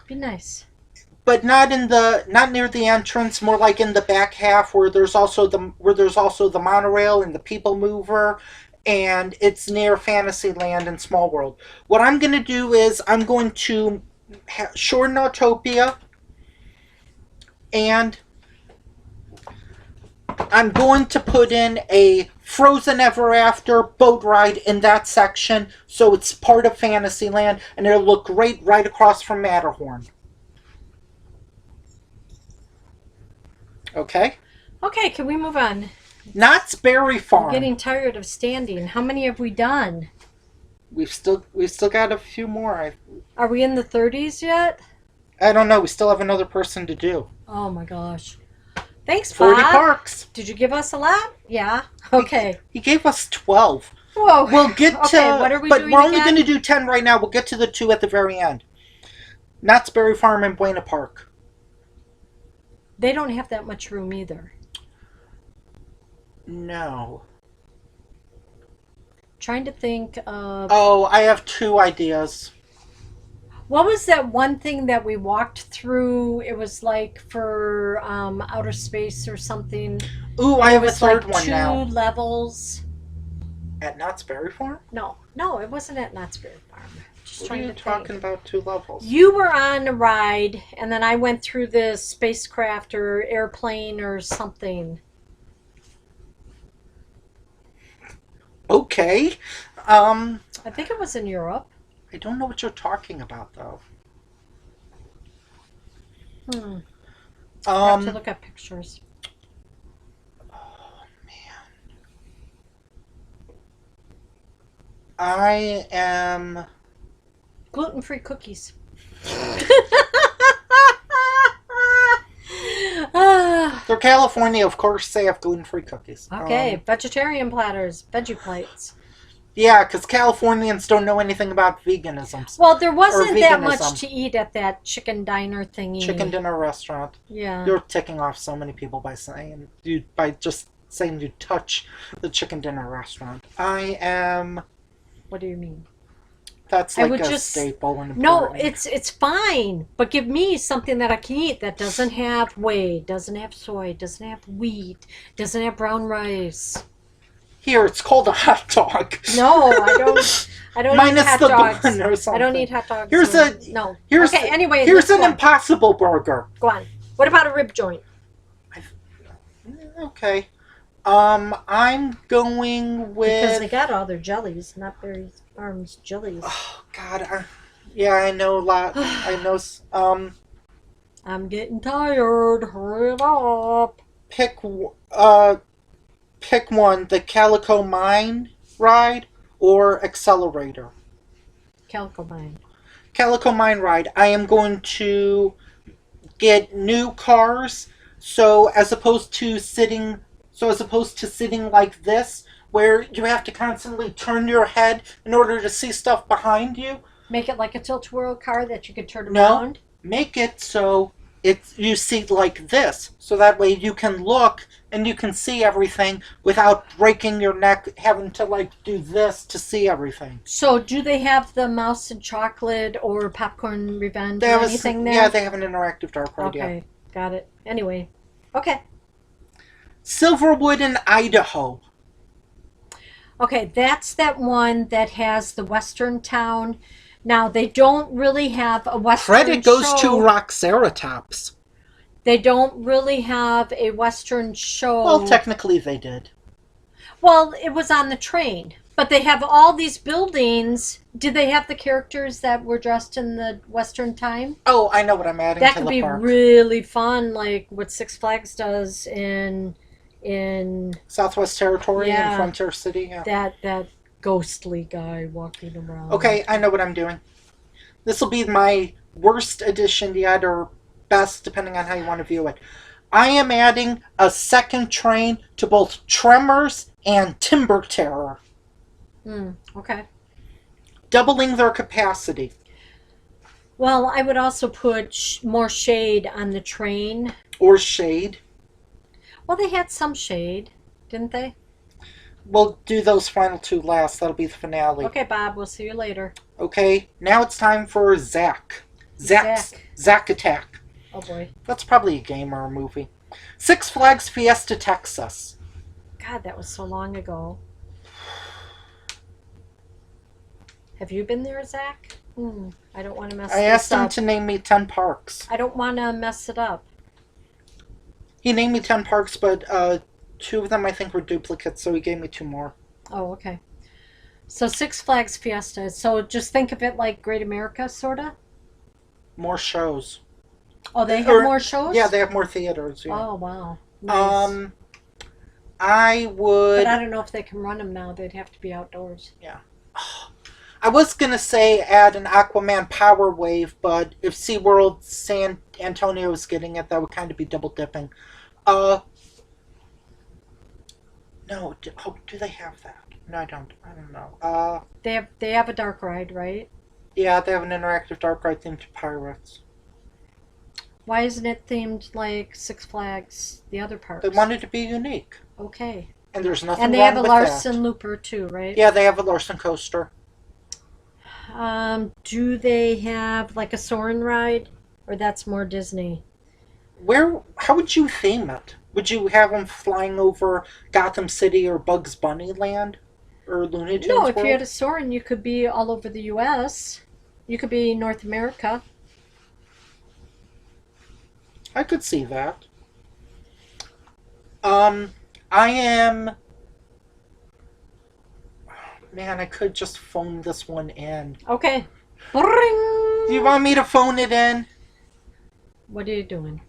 be nice. But not near the entrance, more like in the back half where there's also the monorail and the people mover, and it's near Fantasyland and Small World. What I'm going to do is I'm going to shorten Autopia, and I'm going to put in a Frozen Ever After boat ride in that section, so it's part of Fantasyland, and it'll look great right across from Matterhorn. Okay? Okay, can we move on? Knott's Berry Farm. I'm getting tired of standing. How many have we done? We've still got a few more. Are we in the 30s yet? I don't know. We still have another person to do. Oh my gosh. Thanks, Bob. 40 parks. Did you give us a lot? Yeah. Okay. He gave us 12. Whoa. We'll get to... Okay, what are we but doing we're only again? going to do 10 right now. We'll get to the 2 at the very end. Knott's Berry Farm and Buena Park. They don't have that much room either. No. Trying to think of... Oh, I have 2 ideas. What was that one thing that we walked through? It was like for outer space or something. Ooh, I have a third like one now. 2 levels. At Knott's Berry Farm? No, it wasn't at Knott's Berry Farm. Just what are you talking about 2 levels? You were on a ride, and then I went through the spacecraft or airplane or something. Okay. I think it was in Europe. I don't know what you're talking about, though. I have to look at pictures. Oh, man. I am... Gluten-free cookies. They're California, of course they have gluten-free cookies. Okay, vegetarian platters, veggie plates. Yeah, because Californians don't know anything about veganism. Well, there wasn't that much to eat at that chicken diner thingy. Chicken dinner restaurant. Yeah. You're ticking off so many people by just saying you touch the chicken dinner restaurant. I am... What do you mean? That's like a staple and important. No, it's fine. But give me something that I can eat that doesn't have whey, doesn't have soy, doesn't have wheat, doesn't have brown rice. Here, it's called a hot dog. No, I don't Minus eat hot the dogs. bun or something. I don't eat hot dogs. Here's Anyway, here's an Impossible Burger. Go on. What about a rib joint? Okay. I'm going Because they with. got all their jellies, not Berry Farms jellies. Oh God, yeah, I know a lot. I know. I'm getting tired. Hurry it up. Pick pick one: the Calico Mine ride or Accelerator. Calico Mine. Calico Mine ride. I am going to get new cars. So as opposed to sitting like this, where you have to constantly turn your head in order to see stuff behind you. Make it like a tilt-a-whirl car that you can turn No, around. make it so you see like this, so that way you can look and you can see everything without breaking your neck, having to like do this to see everything. So, do they have the mouse and chocolate or popcorn revenge or anything there? Yeah, they have an interactive dark ride. Okay, got it. Anyway, okay. Silverwood in Idaho. Okay, that's that one that has the western town. Now, they don't really have a western Credit goes show. to Roxceratops. They don't really have a western show. Well, technically they did. Well, it was on the train. But they have all these buildings. Did they have the characters that were dressed in the western time? Oh, I know what I'm adding that to could the be park. really fun, like what Six Flags does in Southwest Territory Yeah. and Frontier City. Yeah. that ghostly guy walking around. Okay, I know what I'm doing. This will be my worst edition yet, or best, depending on how you want to view it. I am adding a second train to both Tremors and Timber Terror, Okay. doubling their capacity. Well, I would also put more shade on the train. Or Shade. Well, they had some shade, didn't they? We'll do those final two last. That'll be the finale. Okay, Bob, we'll see you later. Okay, now it's time for Zack. Zack Attack. Oh boy. That's probably a game or a movie. Six Flags Fiesta, Texas. God, that was so long ago. Have you been there, Zach? I don't want to mess I this asked him up. to name me 10 parks. I don't want to mess it up. He named me 10 parks, but 2 of them I think were duplicates, so he gave me 2 more. Oh, okay. So Six Flags Fiesta. So just think of it like Great America, sort of? More shows. Oh, they have more shows? Yeah, they have more theaters. Yeah. Oh, wow. Nice. I would... But I don't know if they can run them now. They'd have to be outdoors. Yeah. I was going to say add an Aquaman Power Wave, but if SeaWorld San Antonio is getting it, that would kind of be double dipping. No, do they have that? No, I don't know. They have a dark ride, right? Yeah, they have an interactive dark ride themed to pirates. Why isn't it themed like Six Flags, the other parks? They wanted to be unique. Okay. And there's nothing And they wrong have a with Larson that. Looper too, right? Yeah, they have a Larson coaster. Do they have like a Soarin' ride? Or that's more Disney? How would you theme it? Would you have them flying over Gotham City or Bugs Bunny Land? Or Looney Tunes No, if World? you had a Soarin', you could be all over the U.S. You could be North America. I could see that. I am... Man, I could just phone this one in. Okay. Bring! Do you want me to phone it in? What are you doing?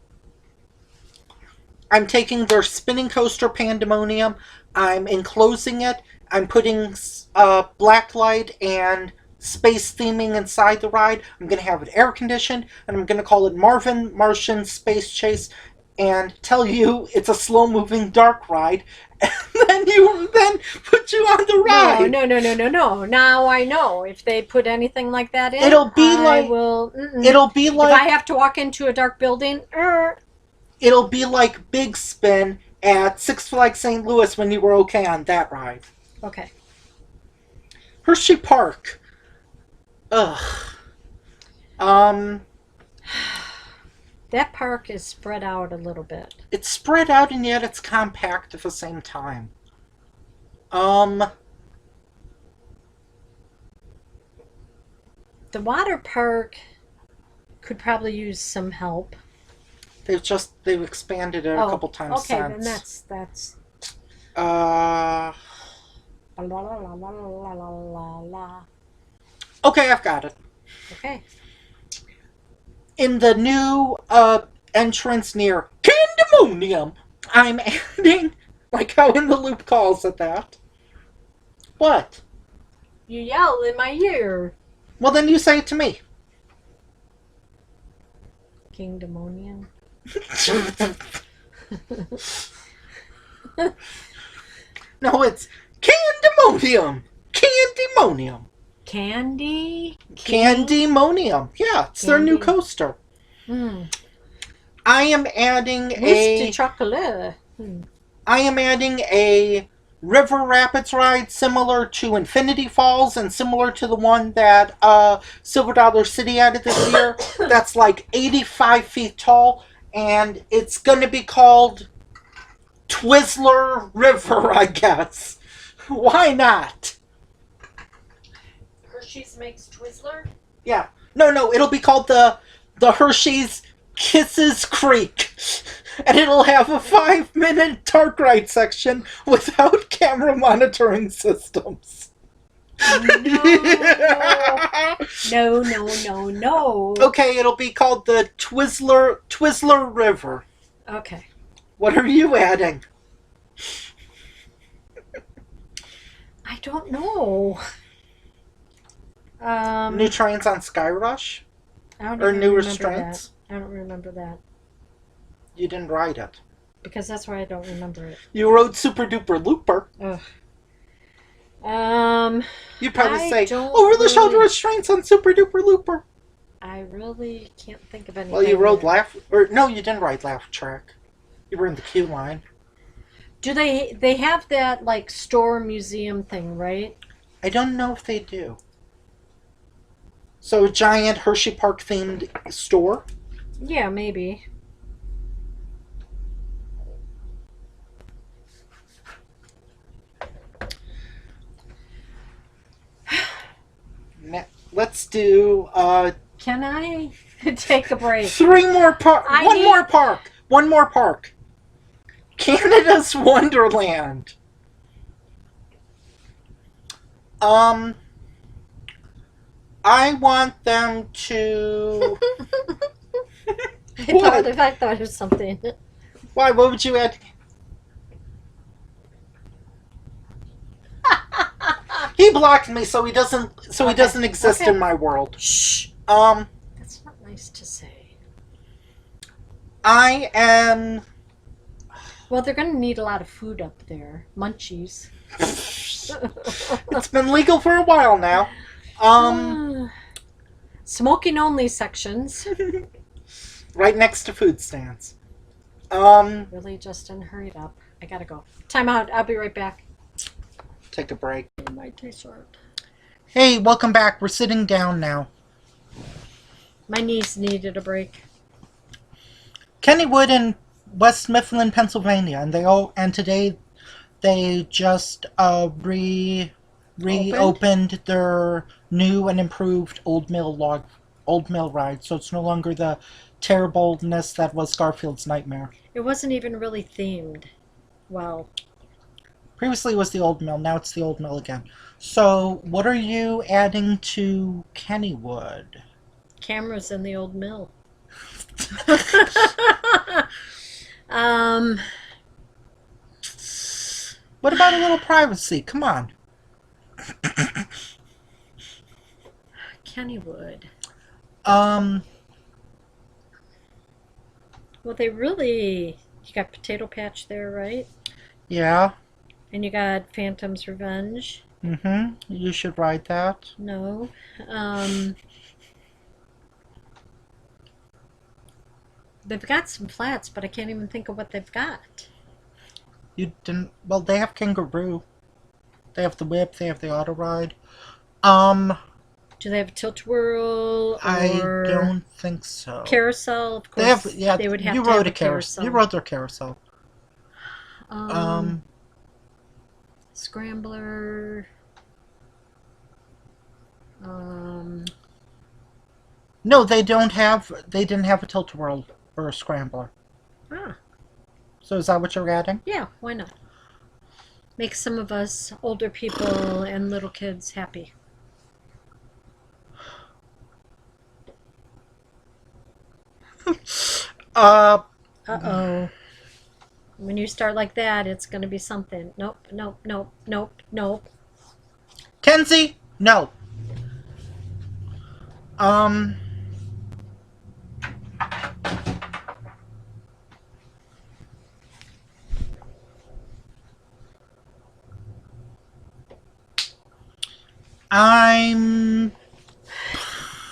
I'm taking their spinning coaster Pandemonium. I'm enclosing it. I'm putting blacklight and space theming inside the ride. I'm going to have it air conditioned, and I'm going to call it Marvin Martian Space Chase, and tell you it's a slow-moving dark ride, and then put you on the ride. No. Now I know. If they put anything like that in, It'll be I like will. it'll be like if I have to walk into a dark building, it'll be like Big Spin at Six Flags St. Louis when you were okay on that ride. Okay. Hershey Park. Ugh. That park is spread out a little bit. It's spread out and yet it's compact at the same time. The water park could probably use some help. They've expanded it a couple times okay, since. then that's Uh. La, la, la, la, la, la, la, la. Okay, I've got it. Okay. In the new entrance near Candemonium, I'm adding, like how In the Loop calls it that. What? You yell in my ear. Well, then you say it to me. Kingdomonium. No, it's Candemonium. Candemonium. Candy? Candemonium. Yeah, it's their new coaster. I am adding Mousse de chocolat. I am adding a river rapids ride similar to Infinity Falls and similar to the one that Silver Dollar City added this year. That's like 85 feet tall, and it's going to be called Twizzler River, I guess. Why not? Hershey's makes Twizzler? Yeah. No, it'll be called the Hershey's Kisses Creek. And it'll have a 5-minute dark ride section without camera monitoring systems. No. Okay, it'll be called the Twizzler River. Okay. What are you adding? I don't know. New trains on Skyrush? Or new restraints? I don't remember that. You didn't ride it. Because that's why I don't remember it. You rode Super Duper Looper. Ugh. You'd probably say, over the shoulder restraints on Super Duper Looper. I really can't think of anything. Well, you rode no, you didn't ride Laugh Track. You were in the queue line. Do they have that, like, store museum thing, right? I don't know if they do. So a giant Hershey Park themed store? Yeah, maybe. Let's do Can I take a break? One more park. Canada's Wonderland. I want them to I thought of something. Why? What would you add? He blocked me, so he doesn't. So he doesn't exist in my world. Shh. That's not nice to say. I am. Well, they're going to need a lot of food up there. Munchies. It's been legal for a while now. Smoking only sections. Right next to food stands. Really, Justin, hurry it up. I gotta go. Time out. I'll be right back. Take a break. It might taste short. Hey, welcome back. We're sitting down now. My niece needed a break. Kennywood in West Mifflin, Pennsylvania, and today they just reopened their new and improved Old Mill ride, so it's no longer the terribleness that was Garfield's Nightmare. It wasn't even really themed. Well, previously it was the Old Mill, now it's the Old Mill again. So, what are you adding to Kennywood? Cameras in the Old Mill. What about a little privacy? Come on. Kennywood. Well, they really... You got Potato Patch there, right? Yeah. And you got Phantom's Revenge. Mm-hmm. You should ride that. No. They've got some flats, but I can't even think of what they've got. You didn't... Well, they have Kangaroo. They have the Whip. They have the Auto Ride. Do they have a Tilt-A-Whirl? I don't think so. Carousel, of course. They would have to have a carousel. You rode their carousel. Scrambler. No, they didn't have a Tilt-A-Whirl or a Scrambler. Ah. So is that what you're adding? Yeah, why not? Make some of us older people and little kids happy. Uh-oh. When you start like that, it's going to be something. Nope, nope, nope, nope, nope. Kenzie, no. I'm...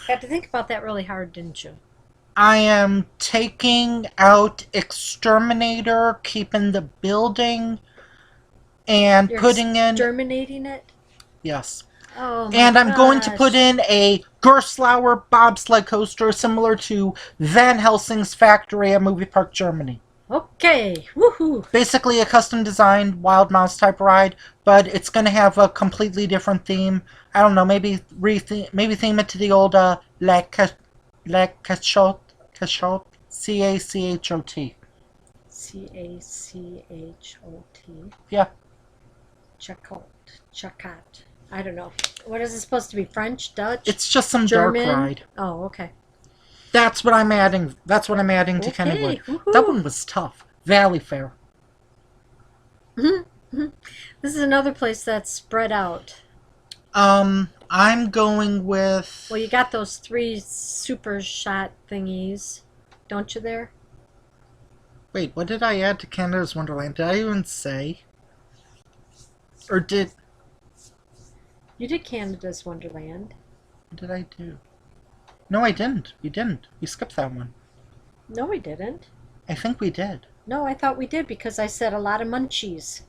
Had to think about that really hard, didn't you? I am taking out Exterminator, keeping the building, and You're putting in... exterminating it? Yes. Oh my And I'm going to gosh. put in a Gerstlauer bobsled coaster similar to Van Helsing's Factory at Movie Park, Germany. Okay, woohoo! Basically a custom designed Wild Mouse type ride, but it's going to have a completely different theme. I don't know, maybe theme it to the old La Cachotte, Cachot, C-A-C-H-O-T. C-A-C-H-O-T. Yeah. Chacot. I don't know. What is it supposed to be? French? Dutch? It's just some German? dark ride. Oh, okay. That's what I'm adding. That's what I'm adding to Kennywood. Woohoo. That one was tough. Valley Fair. This is another place that's spread out. I'm going with... Well, you got those 3 super shot thingies, don't you there? Wait, what did I add to Canada's Wonderland? Did I even say? Or did... You did Canada's Wonderland. What did I do? No, I didn't. We didn't. We skipped that one. No, we didn't. I think we did. No, I thought we did because I said a lot of munchies.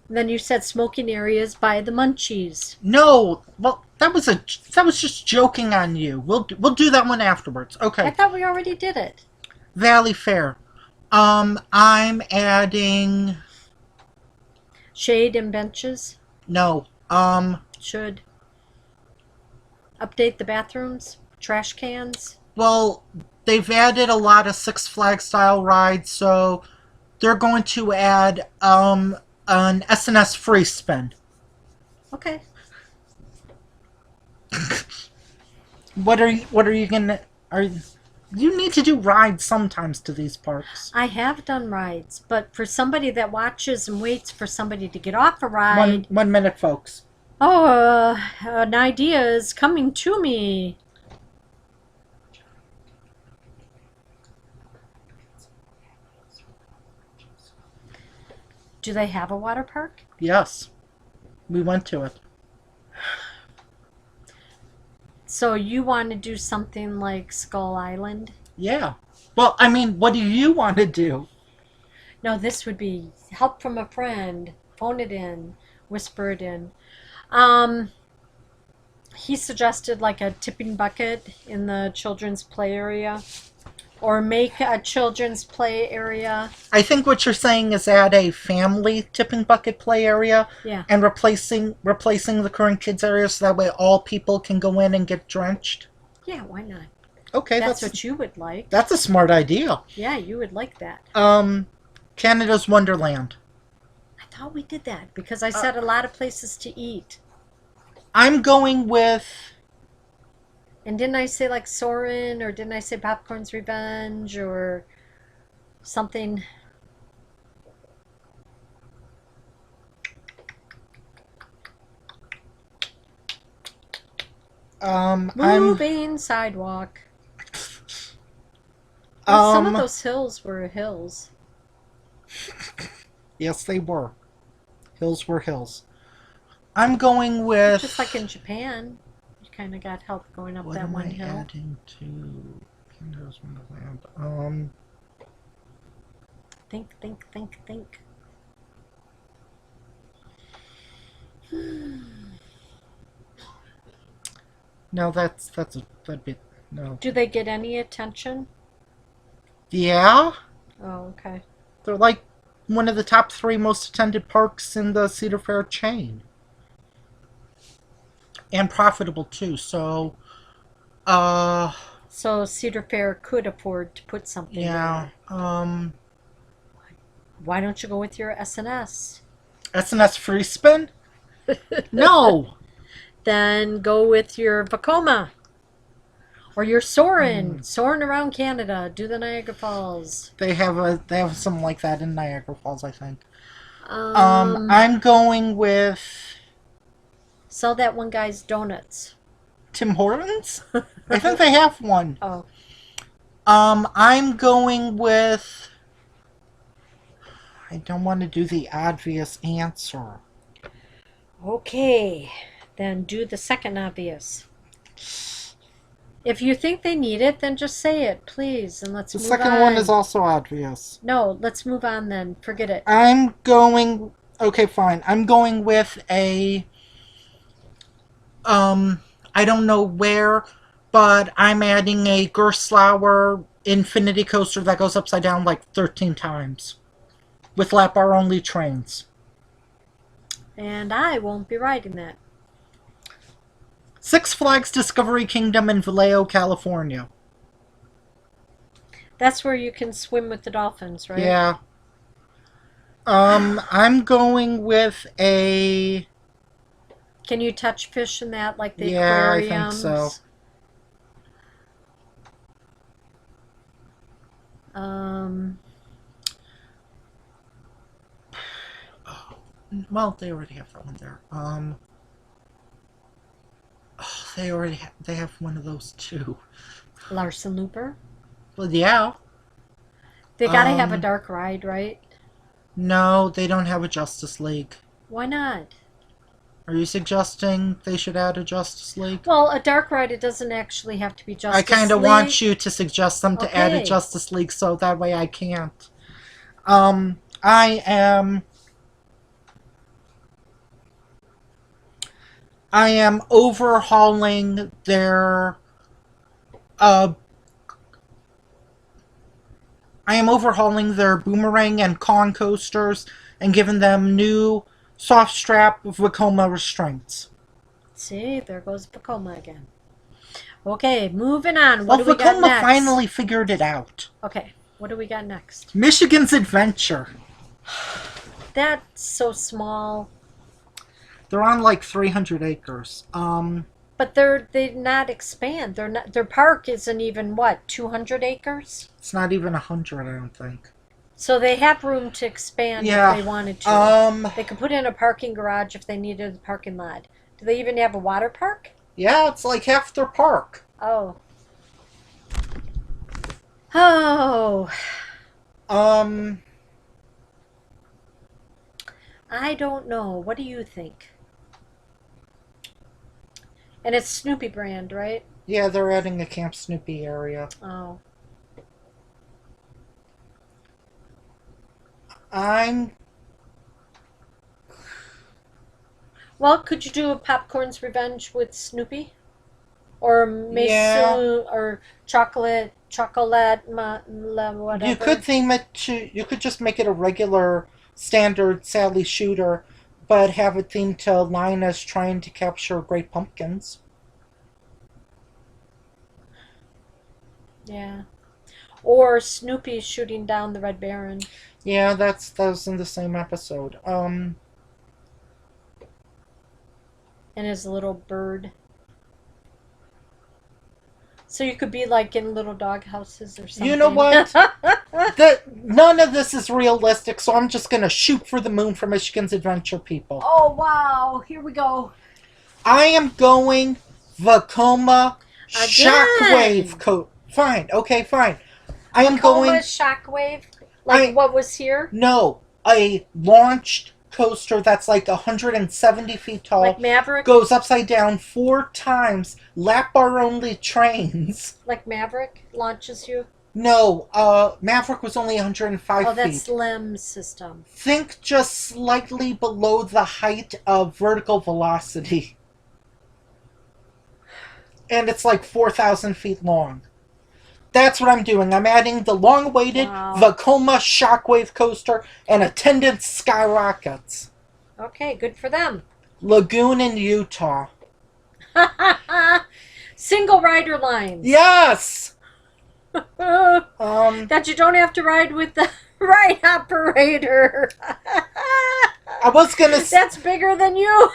And then you said smoking areas by the munchies. No, well, that was just joking on you. We'll do that one afterwards. Okay. I thought we already did it. Valley Fair. I'm adding... Shade and benches. No. Should. Update the bathrooms. Trash cans. Well, they've added a lot of Six Flags style rides, so they're going to add an SNS free spin. Okay. What are you gonna... You need to do rides sometimes to these parks. I have done rides, but for somebody that watches and waits for somebody to get off a ride... 1 minute, folks. Oh, an idea is coming to me. Do they have a water park? Yes. We went to it. So you want to do something like Skull Island? Yeah. Well, I mean, what do you want to do? No, this would be help from a friend. Phone it in. Whisper it in. He suggested like a tipping bucket in the children's play area. Or make a children's play area. I think what you're saying is add a family tipping bucket play area. Yeah. And replacing the current kids area so that way all people can go in and get drenched. Yeah, why not? Okay, that's what you would like. That's a smart idea. Yeah, you would like that. Canada's Wonderland. I thought we did that because I said a lot of places to eat. I'm going with... And didn't I say like Soarin', or didn't I say Popcorn's Revenge, or something? Moving sidewalk. Some of those hills were hills. Yes, they were. Hills were hills. I'm going with... Just like in Japan. Kind of got help going up that one hill. What am I adding to Canada's Wonderland? Think. No, that'd be no. Do they get any attention? Yeah. Oh, okay. They're like one of the top 3 most attended parks in the Cedar Fair chain. And profitable too, so So Cedar Fair could afford to put something yeah, there. Why don't you go with your SNS? SNS free spin? No. Then go with your Vacoma. Or your Soarin'. Soarin' around Canada. Do the Niagara Falls. They have something like that in Niagara Falls, I think. I'm going with Sell that one guy's donuts. Tim Hortons? I think they have one. Oh. I'm going with... I don't want to do the obvious answer. Okay. Then do the second obvious. If you think they need it, then just say it, please, and let's move on. The second one is also obvious. No, let's move on then. Forget it. Okay, fine. I'm going with a... I don't know where, but I'm adding a Gerstlauer infinity coaster that goes upside down like 13 times. With lap bar only trains. And I won't be riding that. Six Flags Discovery Kingdom in Vallejo, California. That's where you can swim with the dolphins, right? Yeah. I'm going with a... Can you touch fish in that, like the aquariums? aquariums? I think so. Well, they already have that one there. They have one of those too. Larson Looper? Well, yeah. They gotta have a dark ride, right? No, they don't have a Justice League. Why not? Are you suggesting they should add a Justice League? Well, a dark ride, it doesn't actually have to be Justice League. I kind of want you to suggest them to add a Justice League, so that way I can't. I am overhauling their Boomerang and Con coasters and giving them new soft strap Vacoma restraints. See, there goes Vacoma again. Okay, moving on. What do we got Vacoma next? finally figured it out. Okay, what do we got next? Michigan's Adventure. That's so small. They're on like 300 acres. But they not expand. Their park isn't even what, 200 acres? It's not even 100, I don't think. So they have room to expand if they wanted to. They could put in a parking garage if they needed a parking lot. Do they even have a water park? Yeah, it's like half their park. Oh. Oh. I don't know. What do you think? And it's Snoopy brand, right? Yeah, they're adding a Camp Snoopy area. Oh. Well, could you do a Popcorn's Revenge with Snoopy? Or Mason, or chocolate, whatever. You could theme it to... You could just make it a regular, standard Sally Shooter, but have it themed to Linus trying to capture Great Pumpkins. Yeah. Or Snoopy shooting down the Red Baron. Yeah, that was in the same episode. And his little bird. So you could be like in little dog houses or something. You know what? None of this is realistic, so I'm just going to shoot for the moon for Michigan's Adventure people. Oh, wow. Here we go. I am going Vacoma Shockwave coat. Fine. Okay, fine. I am going... Shockwave? Like what was here? No. A launched coaster that's like 170 feet tall. Like Maverick? Goes upside down 4 times. Lap bar only trains. Like Maverick launches you? No. Maverick was only 105 feet. Oh, that's Lem's system. Think just slightly below the height of vertical velocity. And it's like 4,000 feet long. That's what I'm doing. I'm adding the long-awaited Vacoma Shockwave coaster and attendance skyrockets. Okay, good for them. Lagoon in Utah. Single rider lines. Yes! That you don't have to ride with the Right, operator. I was gonna. That's bigger than you.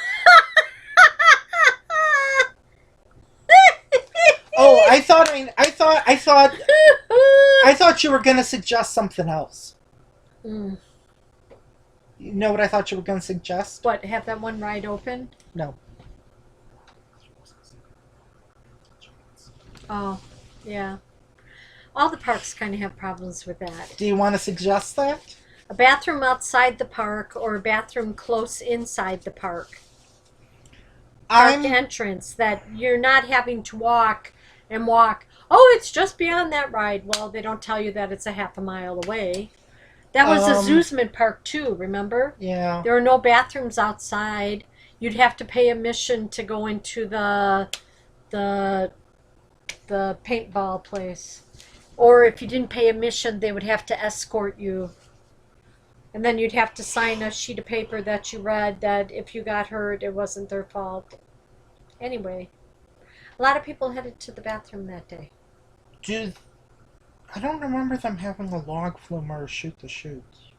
Oh, I thought you were gonna suggest something else. Mm. You know what I thought you were gonna suggest? What? Have that one ride open? No. Oh, yeah. All the parks kind of have problems with that. Do you want to suggest that? A bathroom outside the park or a bathroom close inside the park. Park entrance that you're not having to walk and walk. Oh, it's just beyond that ride. Well, they don't tell you that it's a half a mile away. That was a Zuzman Park too, remember? Yeah. There are no bathrooms outside. You'd have to pay admission to go into the paintball place. Or if you didn't pay admission, they would have to escort you. And then you'd have to sign a sheet of paper that you read that if you got hurt, it wasn't their fault. Anyway, a lot of people headed to the bathroom that day. I don't remember them having a log flume or a shoot the chutes.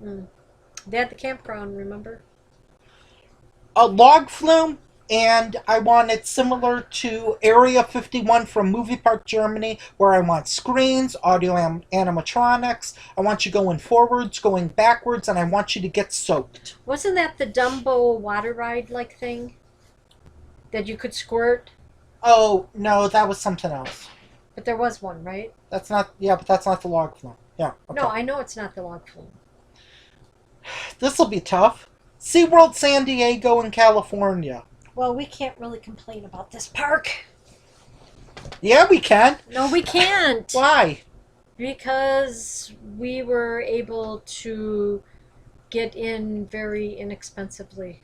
They had the campground, remember? A log flume, and I want it similar to Area 51 from Movie Park Germany, where I want screens, audio animatronics. I want you going forwards, going backwards, and I want you to get soaked. Wasn't that the Dumbo water ride-like thing? That you could squirt? Oh, no, that was something else. But there was one, right? But that's not the log flume. Yeah, okay. No, I know it's not the log flume. This'll be tough. SeaWorld San Diego in California. Well, we can't really complain about this park. Yeah, we can. No, we can't. Why? Because we were able to get in very inexpensively.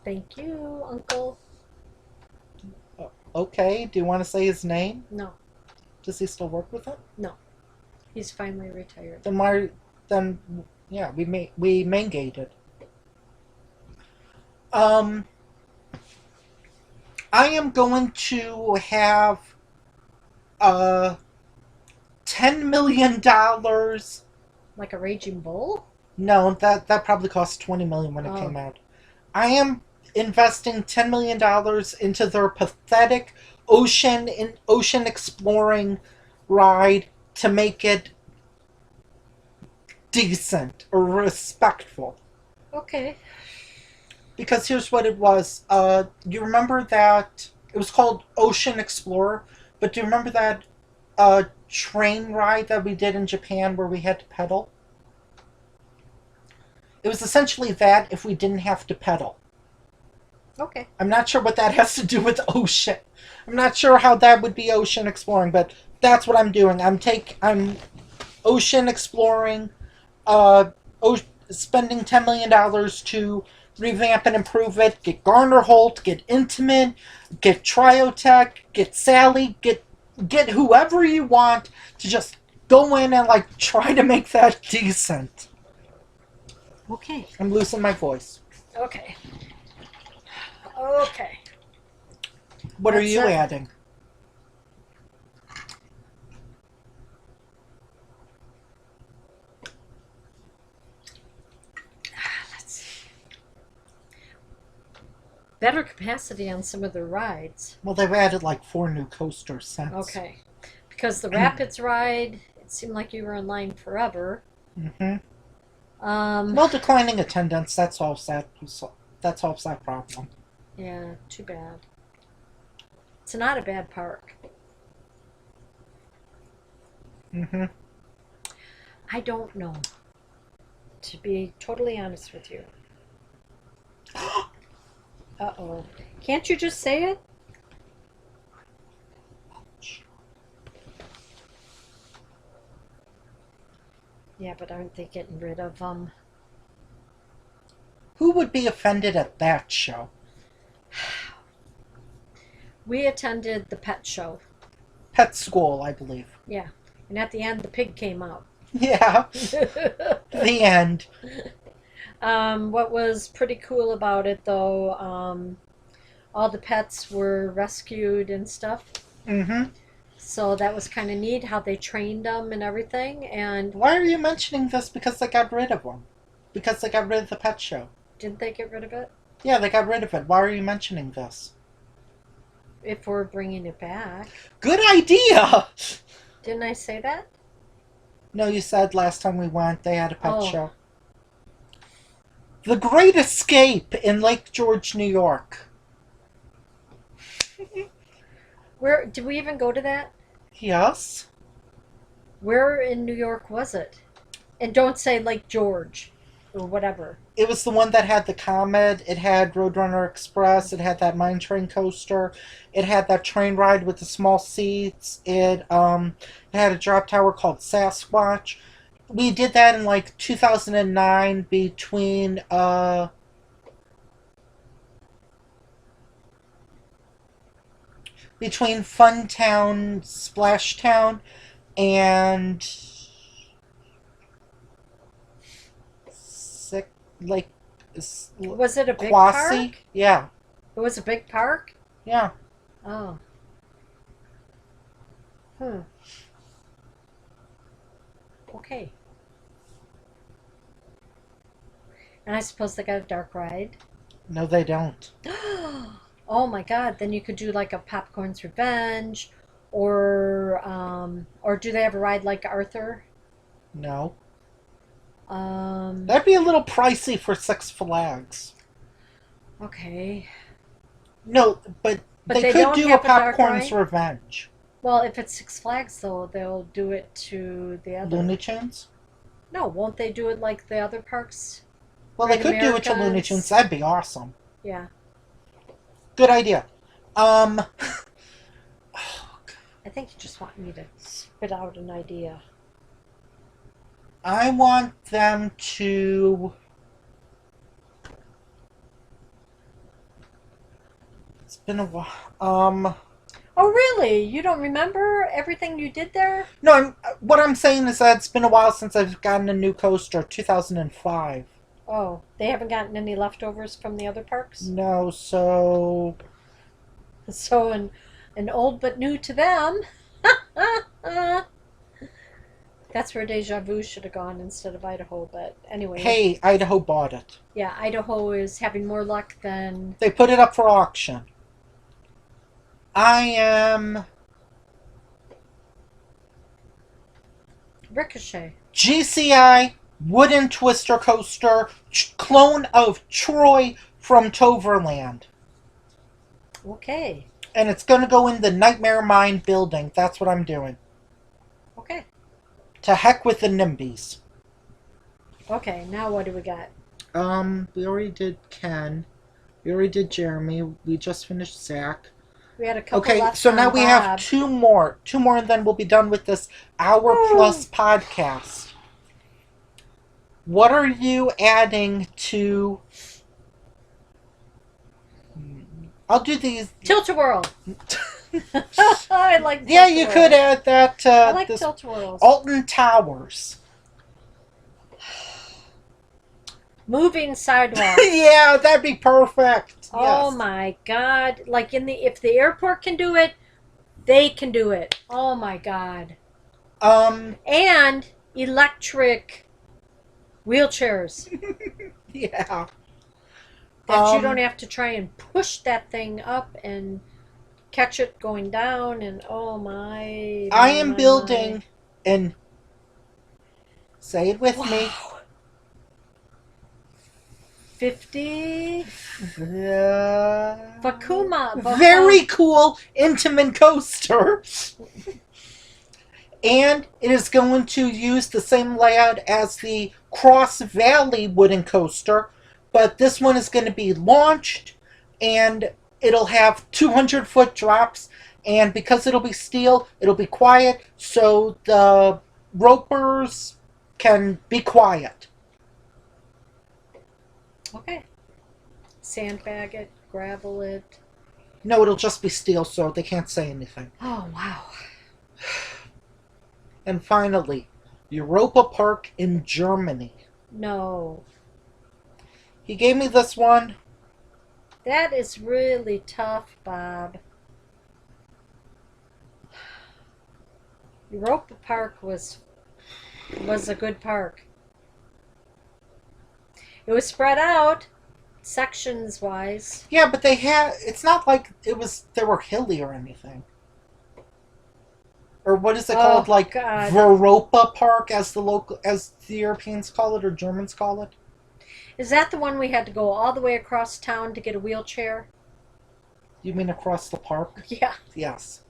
Thank you, Uncle. Okay, do you want to say his name? No. Does he still work with it? No. He's finally retired. We mangated. I am going to have $10 million. Like a raging bull? No, that probably cost $20 million when it came out. I am investing $10 million into their pathetic ocean exploring ride to make it decent or respectful. Okay. Because here's what it was. You remember that it was called Ocean Explorer, but do you remember that train ride that we did in Japan where we had to pedal? It was essentially that if we didn't have to pedal. Okay. I'm not sure what that has to do with ocean. I'm not sure how that would be ocean exploring, but that's what I'm doing. I'm ocean exploring, spending $10 million to revamp and improve it, get Garner Holt, get Intimate, get Triotech, get Sally, get whoever you want to just go in and try to make that decent. Okay. I'm losing my voice. Okay. Okay. What are you adding? Let's see. Better capacity on some of the rides. Well, they've added 4 new coasters since. Okay. Because the Rapids ride, it seemed like you were in line forever. Mm-hmm. Well, declining attendance, that solves that problem. Yeah, too bad. It's not a bad park. Mm-hmm. I don't know. To be totally honest with you. Uh-oh. Can't you just say it? Yeah, but aren't they getting rid of them? Who would be offended at that show? We attended the pet show. Pet school, I believe. Yeah. And at the end, the pig came out. Yeah. The end. What was pretty cool about it, though, all the pets were rescued and stuff. Mm-hmm. So that was kind of neat how they trained them and everything. And why are you mentioning this? Because they got rid of them. Because they got rid of the pet show. didn't they get rid of it? Yeah, they got rid of it. Why are you mentioning this? If we're bringing it back. Good idea! Didn't I say that? No, you said last time we went they had a pet Oh. show. The Great Escape in Lake George, New York. Where did we even go to that? Yes. Where in New York was it? And don't say Lake George or whatever. It was the one that had the Comet. It had Roadrunner Express. It had that mine train coaster. It had that train ride with the small seats. It had a drop tower called Sasquatch. We did that in like 2009 between Funtown, Splashtown, and like Was it a big Quasi? park? Yeah. It was a big park? Yeah. Oh. Okay. And I suppose they got a dark ride. No, they don't. Oh my God! Then you could do like a Popcorn's Revenge, or do they have a ride like Arthur? No. That'd be a little pricey for Six Flags. Okay. No, but they could don't do a have a dark Popcorn's ride? Revenge. Well, if it's Six Flags, though, they'll do it to the other. Looney Tunes? No, won't they do it like the other parks? Well, Great they could do it to Looney Americans? Tunes. That'd be awesome. Yeah. Good idea. I think you just want me to spit out an idea. I want them to... It's been a while. Oh, really? You don't remember everything you did there? No, what I'm saying is that it's been a while since I've gotten a new coaster. 2005. Oh, they haven't gotten any leftovers from the other parks? No, so... So, an old but new to them. That's where Deja Vu should have gone instead of Idaho, but anyway. Hey, Idaho bought it. Yeah, Idaho is having more luck than... They put it up for auction. I am... Ricochet. GCI Wooden Twister Coaster, clone of Troy from Toverland. Okay. And it's going to go in the Nightmare Mine building. That's what I'm doing. Okay. To heck with the NIMBYs. Okay, now what do we got? We already did Ken. We already did Jeremy. We just finished Zach. We had a couple Okay, left so on now we Bob. have two more. Two more, and then we'll be done with this hour-plus podcast. What are you adding to... I'll do these... Tilt-A-Whirl. I like Tilt-A-Whirl. Yeah, you could add that. I like Tilt-A-Whirls. Alton Towers. Moving sidewalks. Yeah, that'd be perfect. Oh Yes. my God! Like if the airport can do it, they can do it. Oh my God! And electric wheelchairs Yeah. that you don't have to try and push that thing up and catch it going down. And oh my! I am building an... Say it with me. 50 Vacoma. Vacoma. Very cool, intimate coaster. And it is going to use the same layout as the Cross Valley wooden coaster, but this one is going to be launched, and it'll have 200-foot drops, and because it'll be steel, it'll be quiet, so the ropers can be quiet. Okay. Sandbag it, gravel it. No, it'll just be steel, so they can't say anything. Oh, wow. And finally, Europa Park in Germany. No. He gave me this one. That is really tough, Bob. Europa Park was a good park. It was spread out, sections wise. Yeah, but it's not like they were hilly or anything. Or what is it called? Like God. Europa Park, as the Europeans call it, or Germans call it. Is that the one we had to go all the way across town to get a wheelchair? You mean across the park? Yeah. Yes.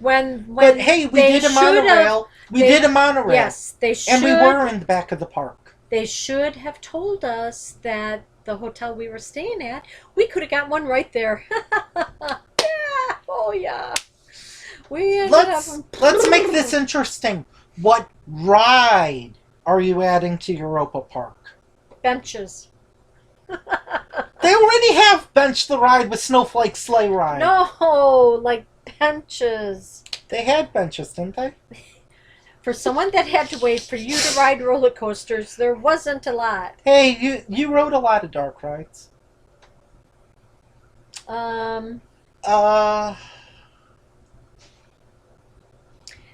But hey, we did a monorail. We did a monorail. Yes, they should. And we were in the back of the park. They should have told us that the hotel we were staying at, we could have got one right there. Yeah. Oh, yeah. Let's make this interesting. What ride are you adding to Europa Park? Benches. They already have Bench the Ride with Snowflake Sleigh Ride. No, like benches. They had benches, didn't they? For someone that had to wait for you to ride roller coasters, there wasn't a lot. Hey, you rode a lot of dark rides.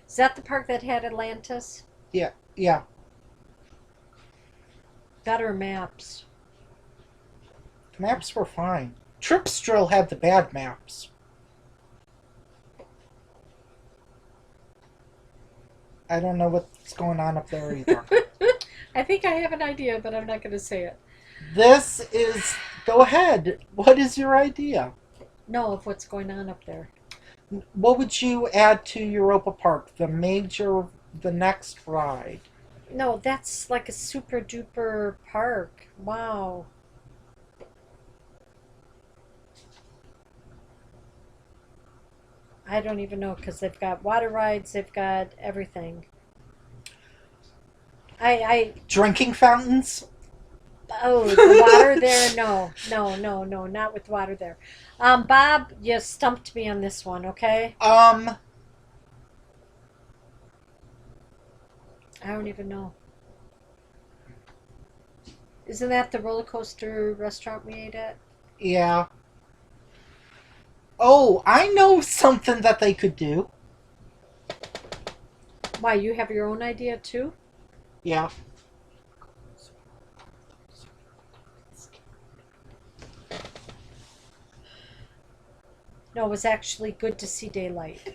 Is that the park that had Atlantis? Yeah. Better maps. The maps were fine. Trips Drill had the bad maps. I don't know what's going on up there either. I think I have an idea, but I'm not going to say it. Go ahead. What is your idea? No, of what's going on up there. What would you add to Europa Park? The next ride? No, that's like a super duper park. Wow. I don't even know, because they've got water rides, they've got everything. Drinking fountains? Oh, the water there? No, not with water there. Bob, you stumped me on this one, okay? I don't even know. Isn't that the roller coaster restaurant we ate at? Yeah. Oh, I know something that they could do. Why, you have your own idea too? Yeah. No, it was actually good to see daylight.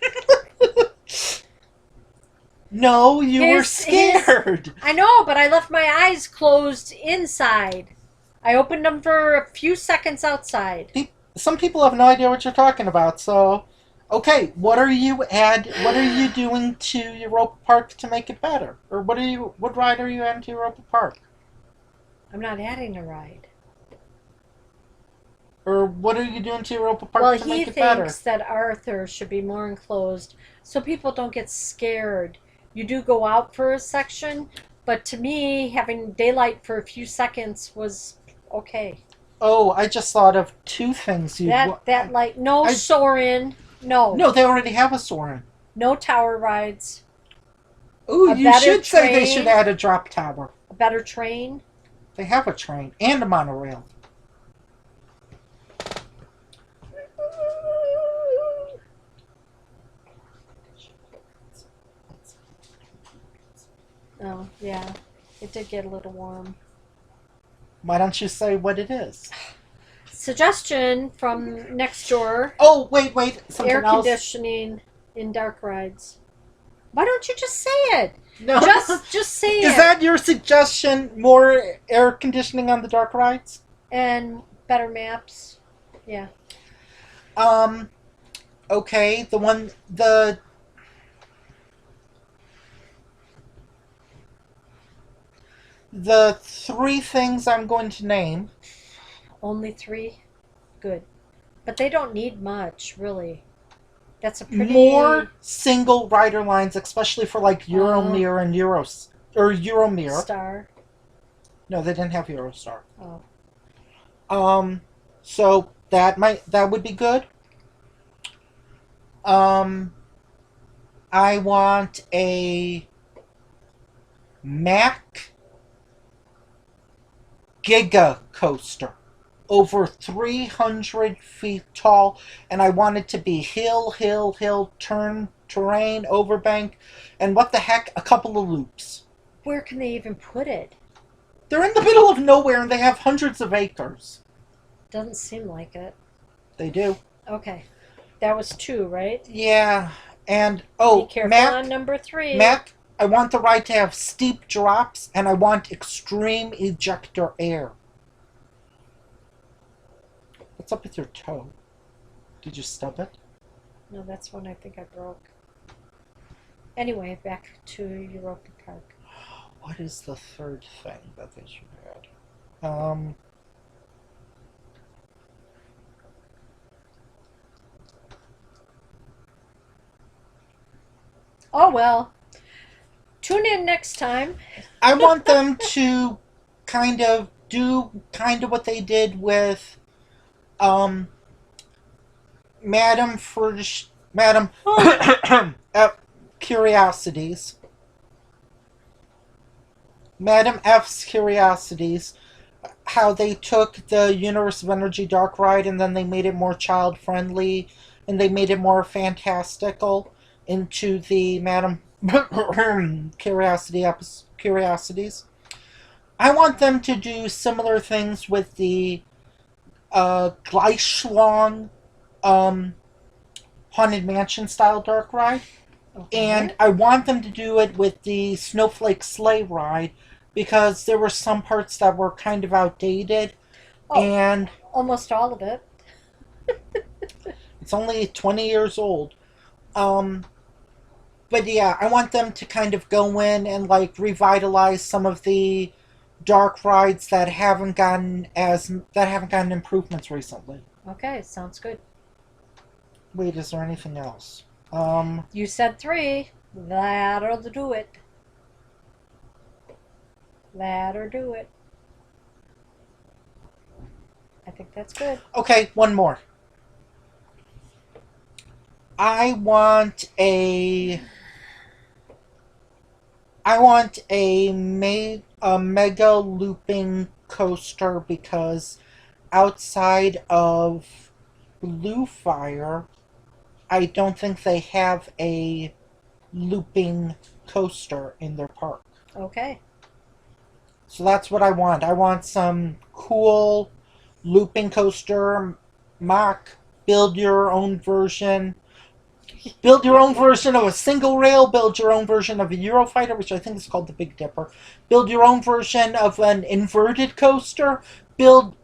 No, you were scared. I know, but I left my eyes closed inside. I opened them for a few seconds outside. Some people have no idea what you're talking about, so... Okay, what are you doing to Europa Park to make it better? Or what ride are you adding to Europa Park? I'm not adding a ride. Or what are you doing to Europa Park to make it better? Well, he thinks that Arthur should be more enclosed so people don't get scared. You do go out for a section, but to me, having daylight for a few seconds was okay. Oh, I just thought of two things. That light, no Soarin', no. No, they already have a Soarin'. No tower rides. Ooh, you should say they should add a drop tower. A better train. They have a train and a monorail. Oh, yeah. It did get a little warm. Why don't you say what it is? Suggestion from next door. Oh, wait. Something air else. Conditioning in dark rides. Why don't you just say it? No. Just say it. Is that your suggestion? More air conditioning on the dark rides? And better maps. Yeah. Okay. The three things I'm going to name. Only 3? Good. But they don't need much, really. That's a pretty... More single rider lines, especially for like Euromir and Euromir. Star. No, they didn't have Eurostar. Oh. So that would be good. I want a Mack Giga coaster, over 300 feet tall, and I want it to be hill, turn terrain, overbank, and what the heck, a couple of loops. Where can they even put it? They're in the middle of nowhere and they have hundreds of acres. Doesn't seem like it. They do. Okay. That was 2, right? Yeah. And, be careful Mac, on number 3. Mac, I want the ride to have steep drops and I want extreme ejector air. What's up with your toe? Did you stub it? No, that's one I think I broke. Anyway, back to Europa Park. What is the third thing that they should add? Oh, well. Tune in next time. I want them to kind of do what they did with Madam Curiosities. Madam F's Curiosities. How they took the Universe of Energy Dark Ride and then they made it more child friendly and they made it more fantastical into the Madam Curiosities. I want them to do similar things with the Gleischlong Haunted Mansion style dark ride. Okay. And I want them to do it with the Snowflake Sleigh ride because there were some parts that were kind of outdated. And almost all of it. It's only 20 years old. But yeah, I want them to kind of go in and like revitalize some of the dark rides that haven't gotten improvements recently. Okay, sounds good. Wait, is there anything else? You said 3. That'll do it. That'll do it. I think that's good. Okay, one more. I want a mega looping coaster because outside of Blue Fire, I don't think they have a looping coaster in their park. Okay. So that's what I want. I want some cool looping coaster, build your own version. Build your own version of a single rail. Build your own version of a Eurofighter, which I think is called the Big Dipper. Build your own version of an inverted coaster. Build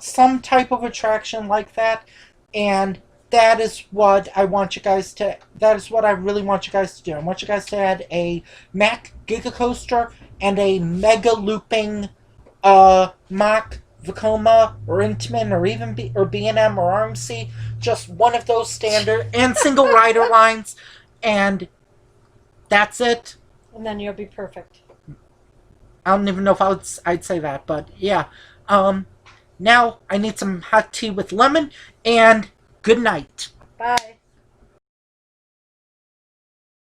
some type of attraction like that. And that is what I want you guys to... That is what I really want you guys to do. I want you guys to add a Mack Giga Coaster and a mega looping Mack Vacoma or Intamin or even B&M or RMC, just one of those standard and single rider lines, and that's it. And then you'll be perfect. I don't even know if I'd say that, but yeah. Now I need some hot tea with lemon, and good night. Bye.